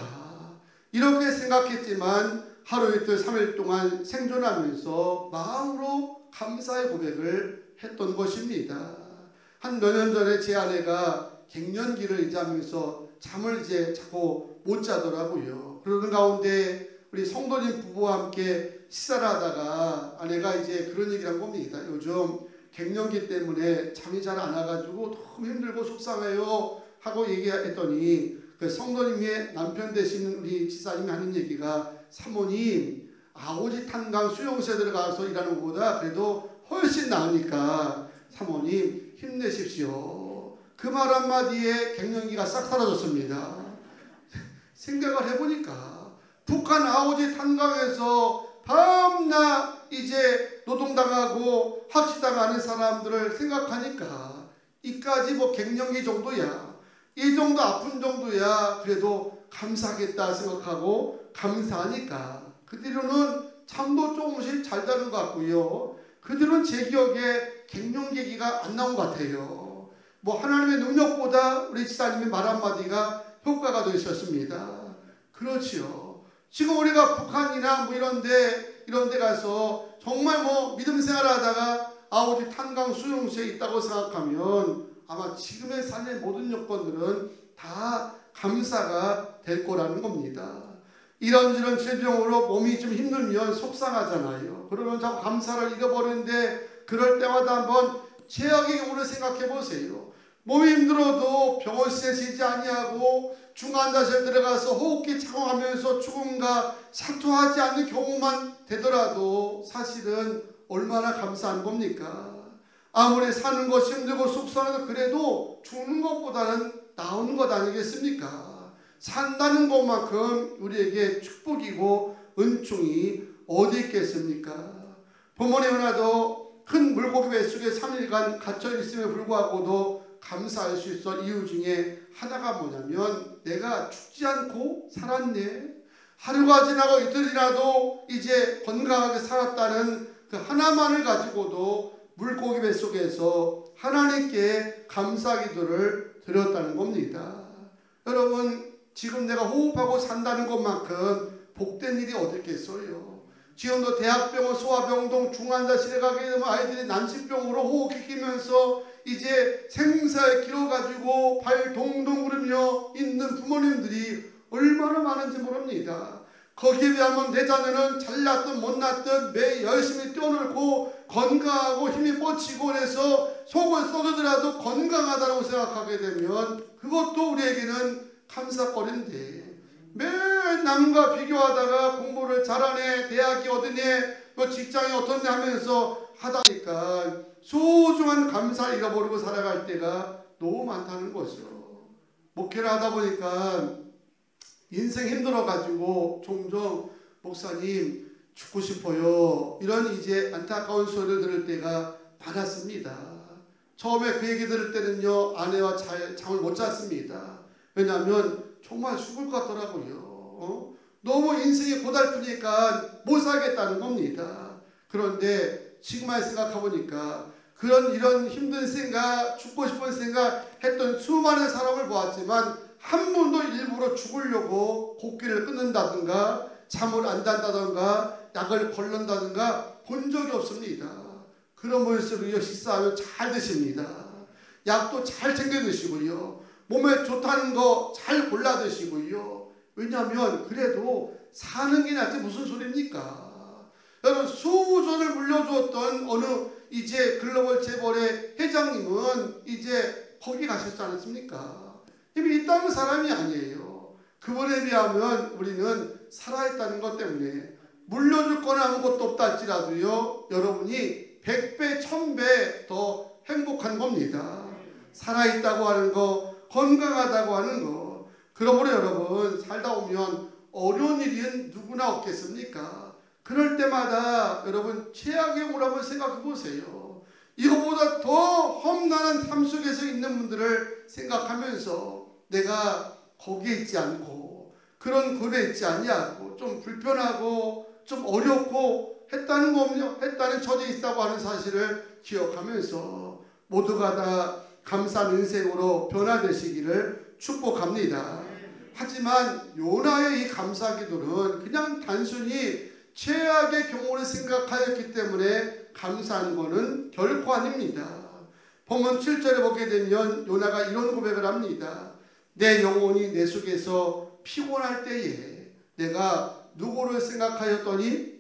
이렇게 생각했지만 하루 이틀 3일 동안 생존하면서 마음으로 감사의 고백을 했던 것입니다. 한 몇 년 전에 제 아내가 갱년기를 이제 하면서 잠을 이제 자꾸 못 자더라고요. 그러는 가운데 우리 성도님 부부와 함께 식사를 하다가 아내가 이제 그런 얘기를 한 겁니다. 요즘 갱년기 때문에 잠이 잘 안 와가지고 너무 힘들고 속상해요 하고 얘기했더니 그 성도님의 남편 되시는 우리 지사님이 하는 얘기가, 사모님 아오지 탄강 수용소에 들어가서 일하는 것보다 그래도 훨씬 나으니까 사모님 힘내십시오. 그 말 한마디에 갱년기가 싹 사라졌습니다. 생각을 해보니까 북한 아오지 탄강에서 밤낮 이제 노동당하고 학시당하는 사람들을 생각하니까 이까지 뭐 갱년기 정도야, 이 정도 아픈 정도야 그래도 감사하겠다 생각하고 감사하니까 그 뒤로는 잠도 조금씩 잘 자는 것 같고요. 그 뒤로는 제 기억에 갱년기 얘기가 안 나온 것 같아요. 뭐 하나님의 능력보다 우리 지사님의 말 한마디가 효과가 더 있었습니다. 그렇지요. 지금 우리가 북한이나 뭐 이런 데 가서 정말 뭐 믿음 생활하다가 아오지 탄강 수용소에 있다고 생각하면 아마 지금의 삶의 모든 여건들은 다 감사가 될 거라는 겁니다. 이런저런 질병으로 몸이 좀 힘들면 속상하잖아요. 그러면 자꾸 감사를 잃어버리는데, 그럴 때마다 한번 최악의 경우를 생각해 보세요. 몸이 힘들어도 병원에 쉬지 아니하고 중환자실 들어가서 호흡기 착용하면서 죽음과 사투하지 않는 경우만 되더라도 사실은 얼마나 감사한 겁니까? 아무리 사는 것이 힘들고 속상해도 그래도 죽는 것보다는 나은 것 아니겠습니까? 산다는 것만큼 우리에게 축복이고 은총이 어디 있겠습니까? 본문에 요나도 큰 물고기 뱃속에 3일간 갇혀 있음에 불구하고도 감사할 수 있어 이유 중에 하나가 뭐냐면, 내가 죽지 않고 살았네, 하루가 지나고 이틀 지나도 이제 건강하게 살았다는 그 하나만을 가지고도 물고기 뱃속에서 하나님께 감사 기도를 드렸다는 겁니다. 여러분, 지금 내가 호흡하고 산다는 것만큼 복된 일이 어디 있겠어요? 지금도 대학병원, 소아병동, 중환자실에 가게 되면 아이들이 난치병으로 호흡기 끼면서 이제 생사에 길어가지고 발 동동 구르며 있는 부모님들이 얼마나 많은지 모릅니다. 거기에 비하면 내 자녀는 잘났든 못났든 매 열심히 뛰어놀고 건강하고 힘이 뻗치고 그래서 속을 썩으더라도 건강하다고 생각하게 되면 그것도 우리에게는 감사거리인데, 매일 남과 비교하다가 공부를 잘하네, 대학이 어디네, 뭐 직장이 어떻네 하면서 하다니까 소중한 감사를 잃어버리고 살아갈 때가 너무 많다는 거죠. 목회를 하다 보니까 인생 힘들어가지고 종종 목사님 죽고 싶어요, 이런 이제 안타까운 소리를 들을 때가 많았습니다. 처음에 그 얘기 들을 때는요, 아내와 잠을 못 잤습니다. 왜냐하면 정말 죽을 것 같더라고요. 너무 인생이 고달프니까 못 살겠다는 겁니다. 그런데 지금만 생각해보니까 이런 힘든 생각, 죽고 싶은 생각 했던 수많은 사람을 보았지만 한 번도 일부러 죽으려고 곡기를 끊는다든가 잠을 안 잔다든가 약을 걸른다든가 본 적이 없습니다. 그런 모습으로 식사하면 잘 드십니다. 약도 잘 챙겨 드시고요. 몸에 좋다는 거 잘 골라 드시고요. 왜냐하면 그래도 사는 게 낫지 무슨 소리입니까? 여러분, 수호전을 물려주었던 어느 이제 글로벌 재벌의 회장님은 이제 거기 가셨지 않았습니까? 이미 있다는 사람이 아니에요. 그분에 비하면 우리는 살아있다는 것 때문에 물려줄 건 아무것도 없다 할지라도요, 여러분이 100배, 1000배 더 행복한 겁니다. 살아있다고 하는 거, 건강하다고 하는 거. 그러므로 여러분, 살다 오면 어려운 일은 누구나 없겠습니까? 그럴 때마다 여러분 최악의 오라고 생각해 보세요. 이거보다 더 험난한 삶 속에서 있는 분들을 생각하면서 내가 거기에 있지 않고 그런 곳에 있지 아니하고 좀 불편하고 좀 어렵고 했다는 처지에 있다고 하는 사실을 기억하면서 모두가 다 감사한 인생으로 변화되시기를 축복합니다. 하지만 요나의 이 감사 기도는 그냥 단순히 최악의 경우를 생각하였기 때문에 감사한 것은 결코 아닙니다. 본문 7절에 보게 되면 요나가 이런 고백을 합니다. 내 영혼이 내 속에서 피곤할 때에 내가 누구를 생각하였더니?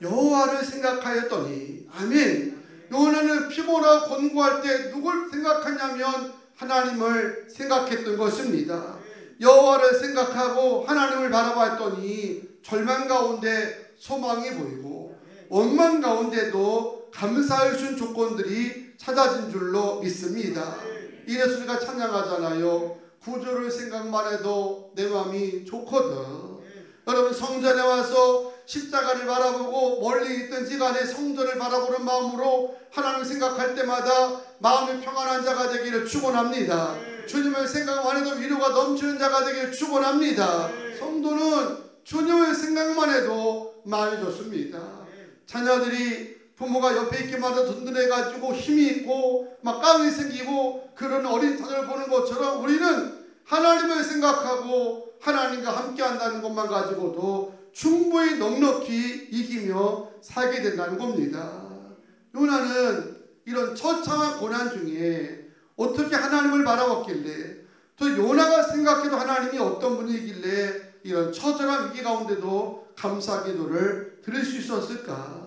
여호와를 생각하였더니. 아멘. 요나는 피곤하고 곤고할 때 누굴 생각하냐면 하나님을 생각했던 것입니다. 여호와를 생각하고 하나님을 바라봤더니 절망 가운데 소망이 보이고 원망 가운데도 감사할 수 있는 조건들이 찾아진 줄로 믿습니다. 이래서 우리가 찬양하잖아요. 구주를 생각만 해도 내 마음이 좋거든. 여러분, 성전에 와서 십자가를 바라보고 멀리 있든지 간에 성전을 바라보는 마음으로 하나님을 생각할 때마다 마음이 평안한 자가 되기를 축원합니다. 주님을 생각만 해도 위로가 넘치는 자가 되기를 축원합니다. 성도는 주님을 생각만 해도 마음이 좋습니다. 자녀들이 부모가 옆에 있기만 해도 든든해가지고 힘이 있고 막 깡이 생기고 그런 어린 자녀를 보는 것처럼 우리는 하나님을 생각하고 하나님과 함께 한다는 것만 가지고도 충분히 넉넉히 이기며 살게 된다는 겁니다. 요나는 이런 처참한 고난 중에 어떻게 하나님을 바라봤길래, 또 요나가 생각해도 하나님이 어떤 분이길래 이런 처절한 위기 가운데도 감사 기도를 드릴 수 있었을까?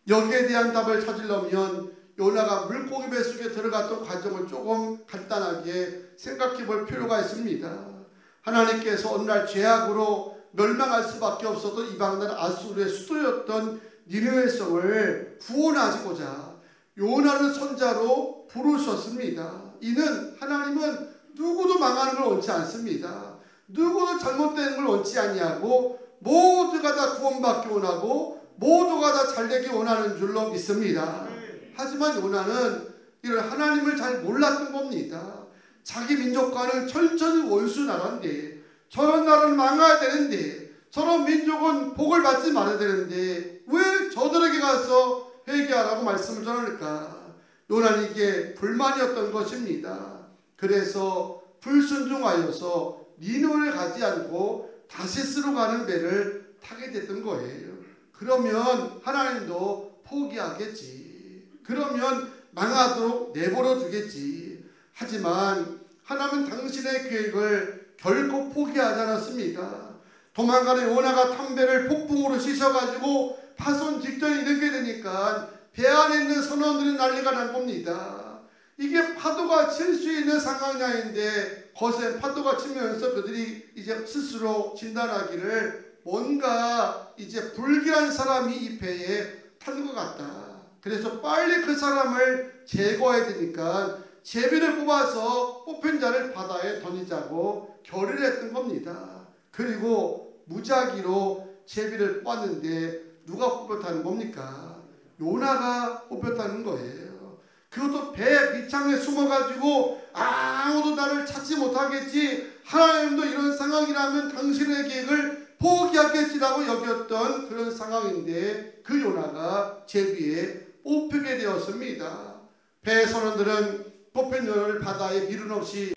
여기에 대한 답을 찾으려면 요나가 물고기 뱃속에 들어갔던 과정을 조금 간단하게 생각해 볼 필요가 있습니다. 하나님께서 어느 날 죄악으로 멸망할 수밖에 없었던 이방나라 아수르의 수도였던 니느웨 성을 구원하시고자 요나를 선자로 부르셨습니다. 이는 하나님은 누구도 망하는 걸 원치 않습니다. 누구도 잘못되는 걸 원치 아니하고 모두가 다 구원받기 원하고 모두가 다 잘되기 원하는 줄로 믿습니다. 하지만 요나는 이런 하나님을 잘 몰랐던 겁니다. 자기 민족과는 철저히 원수 나라인데, 저런 나라는 망해야 되는데, 저런 민족은 복을 받지 말아야 되는데 왜 저들에게 가서 회개하라고 말씀을 전할까? 요나는 이게 불만이었던 것입니다. 그래서 불순종하여서 니느웨를 가지 않고 다시스로 가는 배를 타게 됐던 거예요. 그러면 하나님도 포기하겠지. 그러면 망하도록 내버려 두겠지. 하지만 하나님은 당신의 계획을 결코 포기하지 않았습니다. 도망가는 요나가 탐배를 폭풍으로 씻어가지고 파손 직전에 이르게 되니까 배 안에 있는 선원들이 난리가 난 겁니다. 이게 파도가 칠 수 있는 상황인데 거센 파도가 치면서 그들이 이제 스스로 진단하기를 뭔가 이제 불길한 사람이 이 배에 타는 것 같다. 그래서 빨리 그 사람을 제거해야 되니까 제비를 뽑아서 뽑힌 자를 바다에 던지자고 결의를 했던 겁니다. 그리고 무작위로 제비를 뽑았는데 누가 뽑혔다는 겁니까? 요나가 뽑혔다는 거예요. 그것도 배 밑창에 숨어가지고 아무도 나를 찾지 못하겠지, 하나님도 이런 상황이라면 당신의 계획을 포기하겠지라고 여겼던 그런 상황인데 그 요나가 제비에 뽑히게 되었습니다. 배 선원들은 뽑힌 요나를 바다에 미련 없이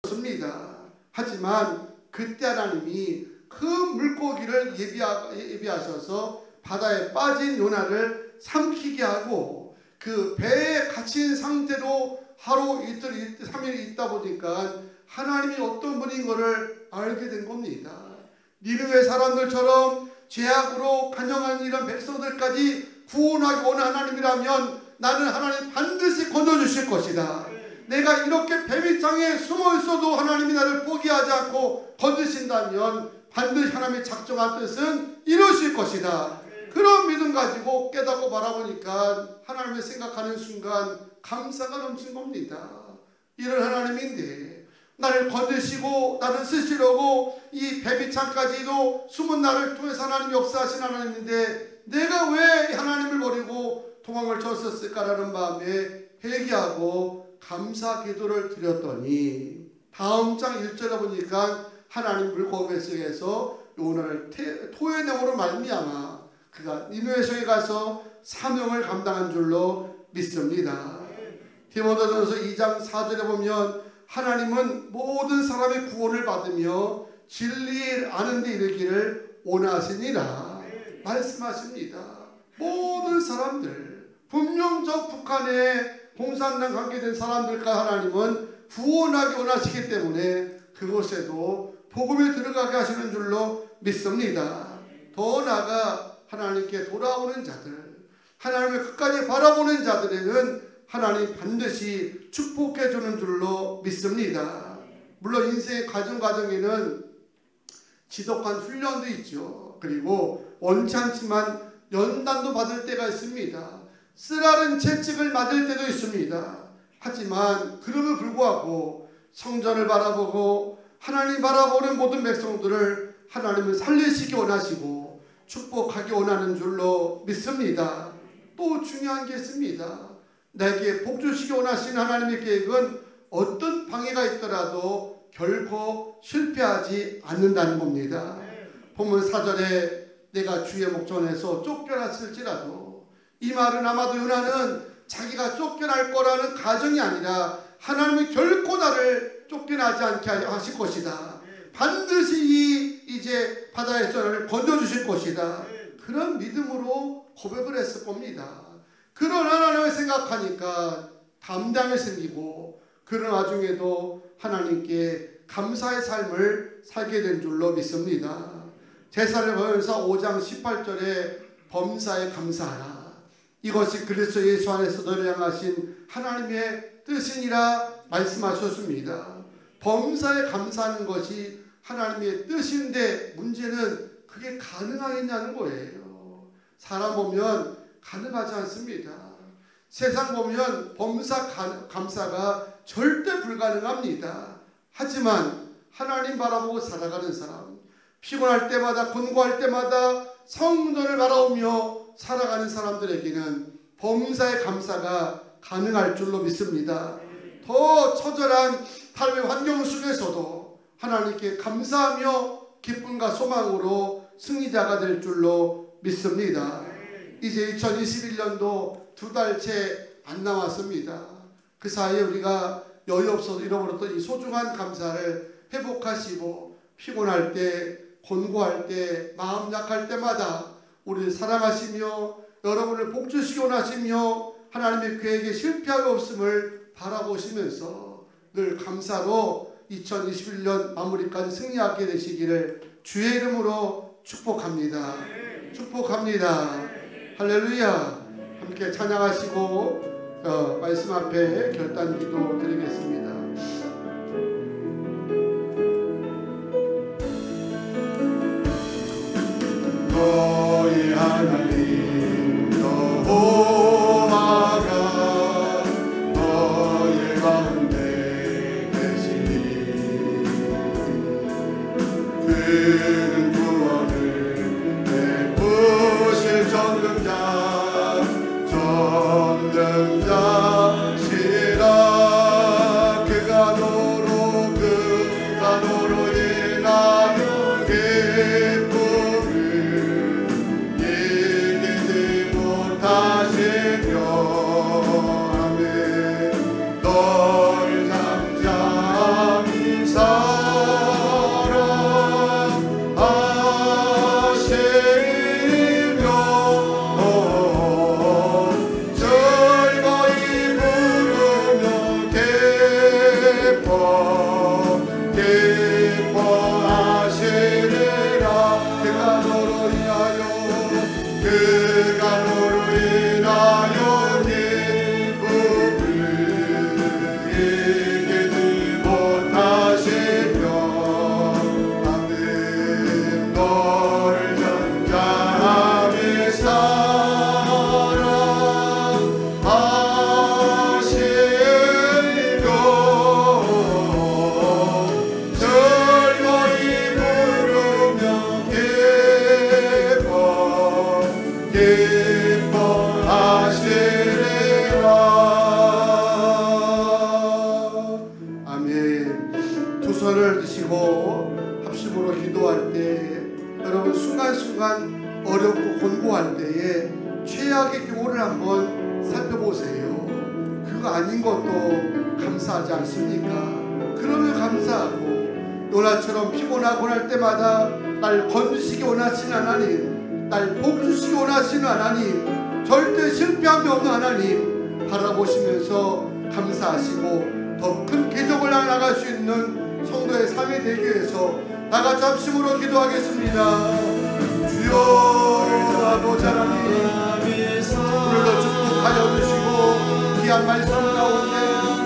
습니다. 하지만 그때 하나님이 그 물고기를 예비하셔서 바다에 빠진 요나를 삼키게 하고 그 배에 갇힌 상태로 하루 이틀 3일 있다 보니까 하나님이 어떤 분인 것을 알게 된 겁니다. 니느웨 사람들처럼 죄악으로 간영한 이런 백성들까지 구원하기 원하는 하나님이라면 나는 하나님 반드시 건져주실 것이다. 내가 이렇게 배 밑창에 숨어 있어도 하나님이 나를 포기하지 않고 건지신다면 반드시 하나님의 작정한 뜻은 이루실 것이다. 그런 믿음 가지고 깨닫고 바라보니까 하나님을 생각하는 순간 감사가 넘친 겁니다. 이런 하나님인데 나를 건지시고 나를 쓰시려고 이 배 밑창까지도 숨은 나를 통해서 하나님이 역사하신 하나님인데 내가 왜 하나님을 버리고 도망을 쳤었을까라는 마음에 회개하고 감사 기도를 드렸더니 다음 장 1절에 보니까 하나님 물고기 속에서 요나를 토해냄으로 말미암아 그가 니느웨 성에 가서 사명을 감당한 줄로 믿습니다. 디모데전서 2장 4절에 보면 하나님은 모든 사람의 구원을 받으며 진리를 아는 데 이르기를 원하시니라 말씀하십니다. 모든 사람들, 분명 저 북한에 공산당 관계된 사람들과 하나님은 구원하기 원하시기 때문에 그곳에도 복음에 들어가게 하시는 줄로 믿습니다. 더 나아가 하나님께 돌아오는 자들, 하나님을 끝까지 바라보는 자들에게는 하나님 반드시 축복해 주는 줄로 믿습니다. 물론 인생의 과정에는 지독한 훈련도 있죠. 그리고 원치 않지만 연단도 받을 때가 있습니다. 쓰라린 채찍을 맞을 때도 있습니다. 하지만 그럼에도 불구하고 성전을 바라보고 하나님 바라보는 모든 백성들을 하나님은 살리시기 원하시고 축복하기 원하는 줄로 믿습니다. 또 중요한 게 있습니다. 내게 복 주시기 원하시는 하나님의 계획은 어떤 방해가 있더라도 결코 실패하지 않는다는 겁니다. 본문 4절에 내가 주의 목전에서 쫓겨났을지라도, 이 말은 아마도 요나는 자기가 쫓겨날 거라는 가정이 아니라 하나님이 결코 나를 쫓겨나지 않게 하실 것이다. 반드시 이제 바다에서 나를 건져주실 것이다. 그런 믿음으로 고백을 했을 겁니다. 그런 하나님을 생각하니까 담당이 생기고 그런 와중에도 하나님께 감사의 삶을 살게 된 줄로 믿습니다. 제사를보면서 5장 18절에 범사에 감사하라. 이것이 그리스도 예수 안에서 너를 향하신 하나님의 뜻이니라 말씀하셨습니다. 범사에 감사하는 것이 하나님의 뜻인데 문제는 그게 가능하겠냐는 거예요. 사람 보면 가능하지 않습니다. 세상 보면 범사 감사가 절대 불가능합니다. 하지만 하나님 바라보고 살아가는 사람, 피곤할 때마다 권고할 때마다 성전을 바라보며 살아가는 사람들에게는 범사의 감사가 가능할 줄로 믿습니다. 더 처절한 삶의 환경 속에서도 하나님께 감사하며 기쁨과 소망으로 승리자가 될 줄로 믿습니다. 이제 2021년도 2달 채 안 남았습니다. 그 사이에 우리가 여유 없어서 잃어버렸던 이 소중한 감사를 회복하시고 피곤할 때, 권고할 때, 마음 약할 때마다 우리를 사랑하시며 여러분을 복주시기 원하시며 하나님의 계획에 실패하기 없음을 바라보시면서 늘 감사로 2021년 마무리까지 승리하게 되시기를 주의 이름으로 축복합니다. 축복합니다. 할렐루야. 함께 찬양하시고 말씀 앞에 결단 기도 드리겠습니다. 너희 하나님 여호와가 너희 가운데 계시니 그는 구원을 베푸실 전능자 손을 드시고 합심으로 기도할 때 여러분 순간순간 어렵고 곤고할 때에 최악의 경우를 한번 살펴보세요. 그거 아닌 것도 감사하지 않습니까? 그러면 감사하고 요나처럼 피곤하고 할 때마다 날 건지시기 원하시는 하나님, 날 복주시기 원하시는 하나님, 절대 실패함이 없는 하나님 바라보시면서 감사하시고 더 큰 기적을 나갈 수 있는 성도의 삶이 되기 위해서 다같이 합심으로 기도하겠습니다. 주여 아버지 하나님, 오늘도 축복하여 주시고 귀한 말씀 가운데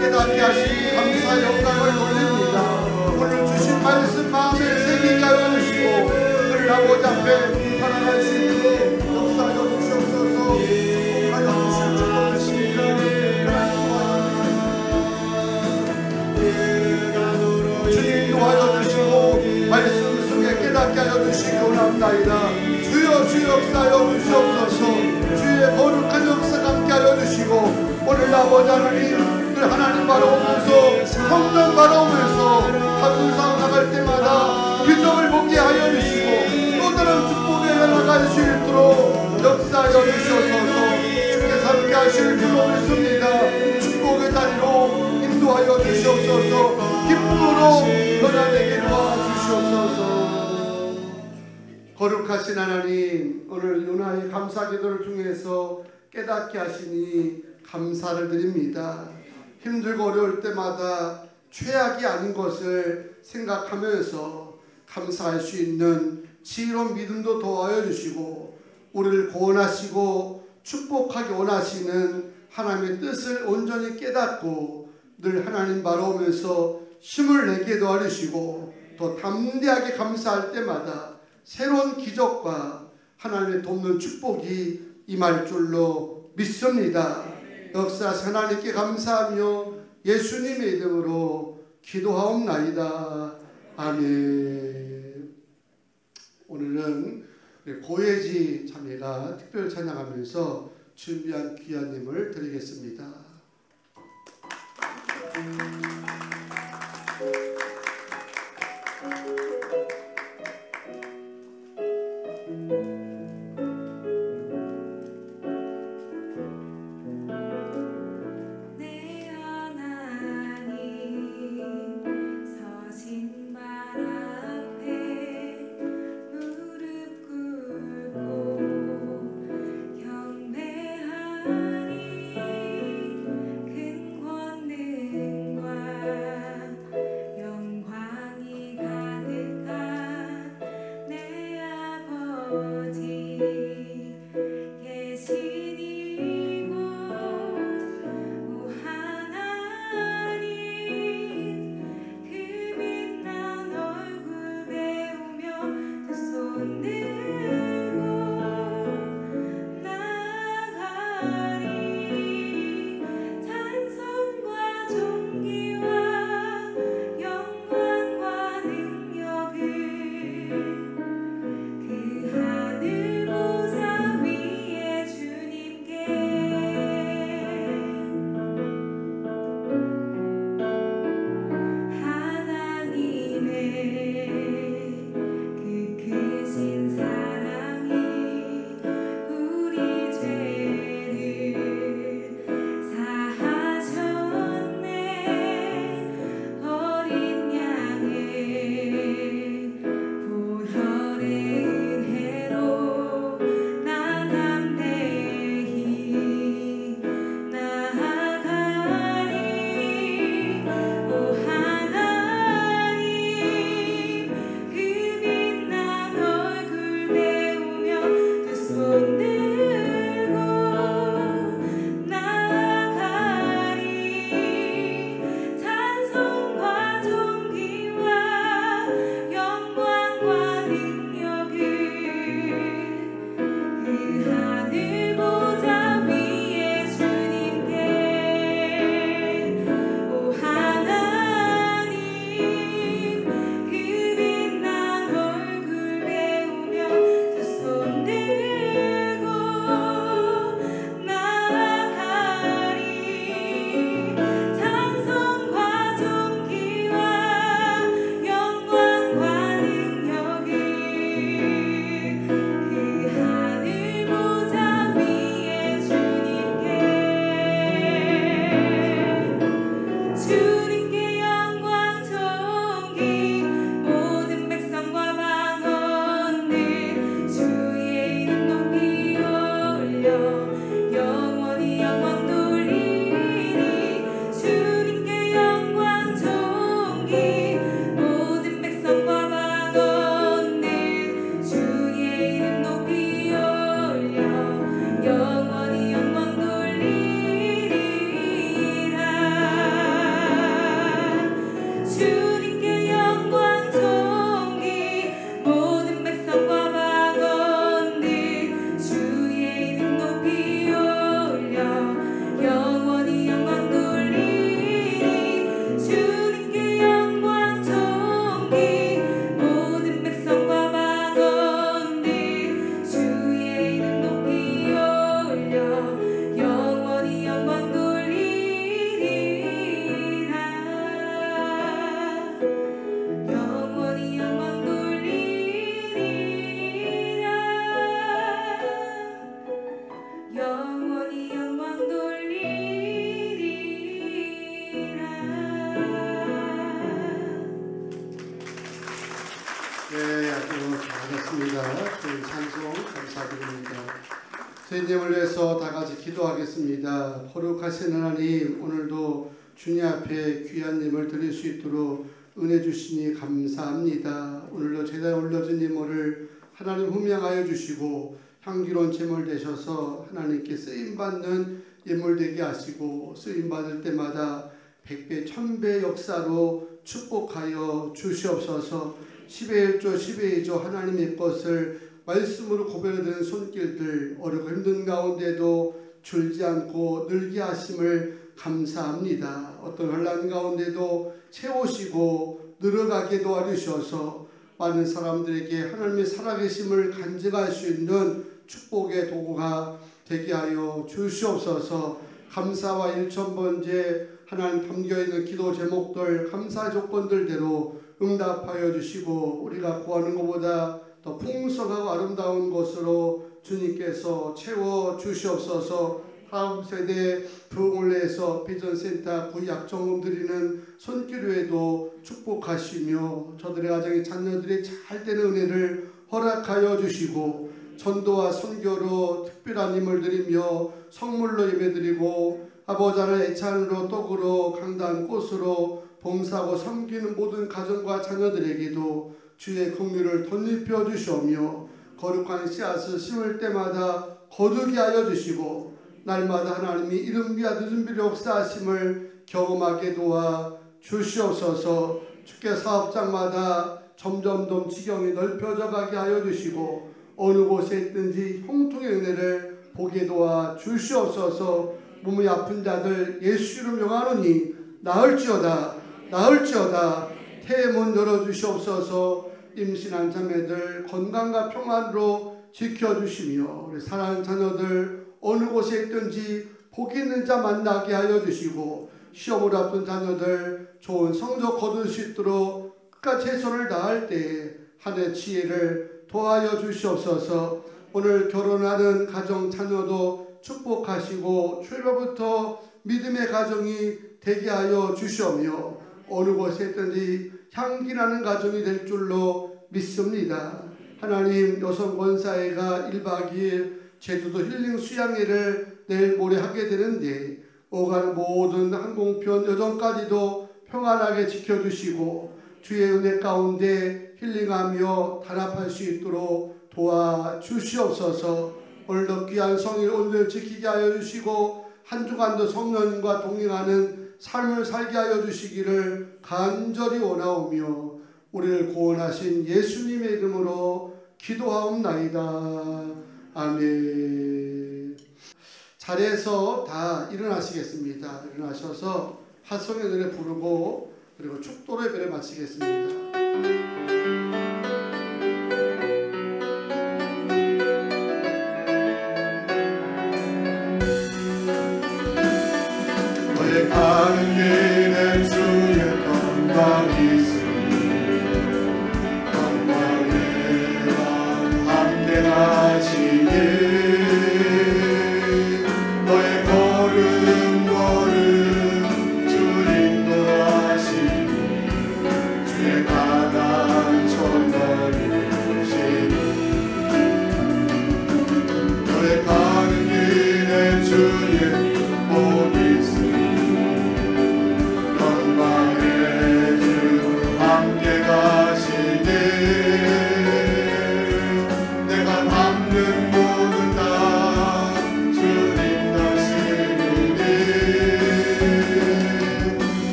깨닫게 하시니 감사 영광을 돌립니다. 오늘 주신 말씀 마음에 새기게 하여 주시고 우리 아버지 앞에 살아갈 수 있도록 역사하여 주시옵소서. 축복하여 주실 줄 믿습니다. 주님 도와줘 주시고 말씀 속에 깨닫게 하여 주시기 원합니다. 주여 주 역사하여 주시옵소서. 주의 거룩한 역사 함께 하여 주시고 오늘 아버지 하나님 늘 하나님 바라오면서 성전 바라오면서 하루상 나갈 때마다 기적을 보게 하여 주시고 또 다른 축복에 나갈 수 있도록 역사하여 주시옵소서. 주께서 함께 하실 줄로 믿습니다. 축복의 자리로 인도하여 주시옵소서. 기쁨으로 변화되게 도와주시옵소서. 거룩하신 하나님, 오늘 요나의 감사 기도를 통해서 깨닫게 하시니 감사를 드립니다. 힘들고 어려울 때마다 최악이 아닌 것을 생각하면서 감사할 수 있는 지혜로운 믿음도 도와여 주시고 우리를 구원하시고 축복하기 원하시는 하나님의 뜻을 온전히 깨닫고 늘 하나님 바라오면서 힘을 내게 도와주시고 또 담대하게 감사할 때마다 새로운 기적과 하나님의 돕는 축복이 임할 줄로 믿습니다. 역사하신 하나님께 감사하며 예수님의 이름으로 기도하옵나이다. 아멘. 오늘은 고혜지 자매가 특별 찬양하면서 준비한 귀한 힘을 드리겠습니다. 큰 권능과 영광이 가득한 네, 아주 잘하셨습니다. 그 찬송 감사드립니다. 주님을 위해서 다 같이 기도하겠습니다. 거룩하신 하나님, 오늘도 주님 앞에 귀한 예물 드릴 수 있도록 은혜 주시니 감사합니다. 오늘도 제단에 올려진 예물을 하나님 훈명하여 주시고 향기로운 제물 되셔서 하나님께 쓰임받는 예물 되게 하시고 쓰임받을 때마다 100배 1000배 역사로 축복하여 주시옵소서. 10의 1조 10의 2조 하나님의 것을 말씀으로 고백하는 손길들 어렵고 힘든 가운데도 줄지 않고 늘게 하심을 감사합니다. 어떤 혼란 가운데도 채우시고 늘어가게 도와주셔서 많은 사람들에게 하나님의 살아계심을 간증할 수 있는 축복의 도구가 되게 하여 주시옵소서. 감사와 일천번제 하나님 담겨있는 기도 제목들 감사 조건들대로 응답하여 주시고 우리가 구하는 것보다 더 풍성하고 아름다운 것으로 주님께서 채워 주시옵소서. 다음 세대 부흥을 위해서 비전센터 구약정음 드리는 손길회도 축복하시며 저들의 가정의 자녀들이 잘 되는 은혜를 허락하여 주시고 전도와 선교로 특별한 힘을 드리며 성물로 예배드리고 아버지 하나님 애찬으로 떡으로 강단 꽃으로 봉사하고 섬기는 모든 가정과 자녀들에게도 주의 긍휼을 덧입혀 주시오며 거룩한 씨앗을 심을 때마다 거두게 하여 주시고 날마다 하나님이 이른 비와 늦은 비로 역사하심을 경험하게 도와 주시옵소서. 주께 사업장마다 점점 지경이 넓혀져 가게 하여 주시고 어느 곳에 있든지 형통의 은혜를 보게 도와 주시옵소서. 몸이 아픈 자들 예수로 명하노니 나을지어다 나을지어다. 태문 열어주시옵소서. 임신한 자매들 건강과 평안으로 지켜주시며 우리 사랑하는 자녀들 어느 곳에 있든지 복 있는 자 만나게 하여 주시고 시험을 앞둔 자녀들 좋은 성적 거둘 수 있도록 끝까지 최선을 다할 때에 하늘의 지혜를 도와여 주시옵소서. 오늘 결혼하는 가정 자녀도 축복하시고 출발부터 믿음의 가정이 되게 하여 주시오며 어느 곳에 있든지 향기나는 가정이 될 줄로 믿습니다. 하나님 여성 권사회가 1박 2일 제주도 힐링 수양회를 내일 모레 하게 되는데 오가는 모든 항공편 여정까지도 평안하게 지켜주시고 주의 은혜 가운데 힐링하며 단합할 수 있도록 도와주시옵소서. 오늘도 귀한 성일 온전히 지키게 하여 주시고 한 주간도 성령님과 동행하는 삶을 살게 하여 주시기를 간절히 원하오며 우리를 구원하신 예수님의 이름으로 기도하옵나이다. 아멘. 자리에서 다 일어나시겠습니다. 일어나셔서 화성의 노래 부르고 그리고 축도로 예배를 마치겠습니다. 가는 길에 주의 건강이 있으니 건강에와 함께 가시니 너의 걸음 주 인도하시니 주의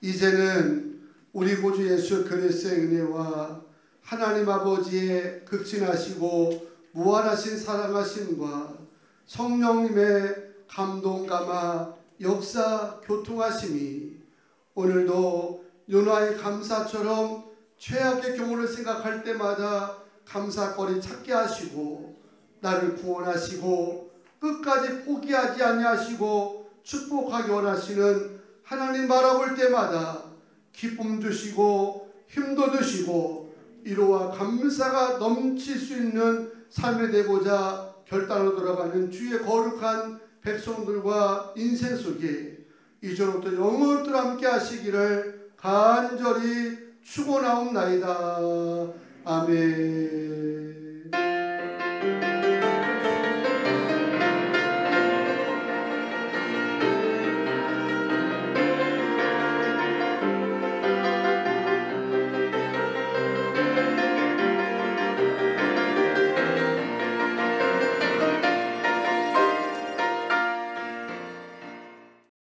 이제는 우리 구주 예수 그리스도의 은혜와 하나님 아버지의 극진하시고 무한하신 사랑하심과 성령님의 감동 감화 역사 교통하심이 오늘도 요나의 감사처럼 최악의 경우를 생각할 때마다 감사거리 찾게 하시고 나를 구원하시고 끝까지 포기하지 아니하시고 축복하기 원하시는 하나님 바라볼 때마다 기쁨 주시고 힘도 주시고 위로와 감사가 넘칠 수 있는 삶이 되고자 결단으로 돌아가는 주의 거룩한 백성들과 인생 속에 이전부터 영원토록 함께 하시기를 간절히 축원하옵나이다. 아멘.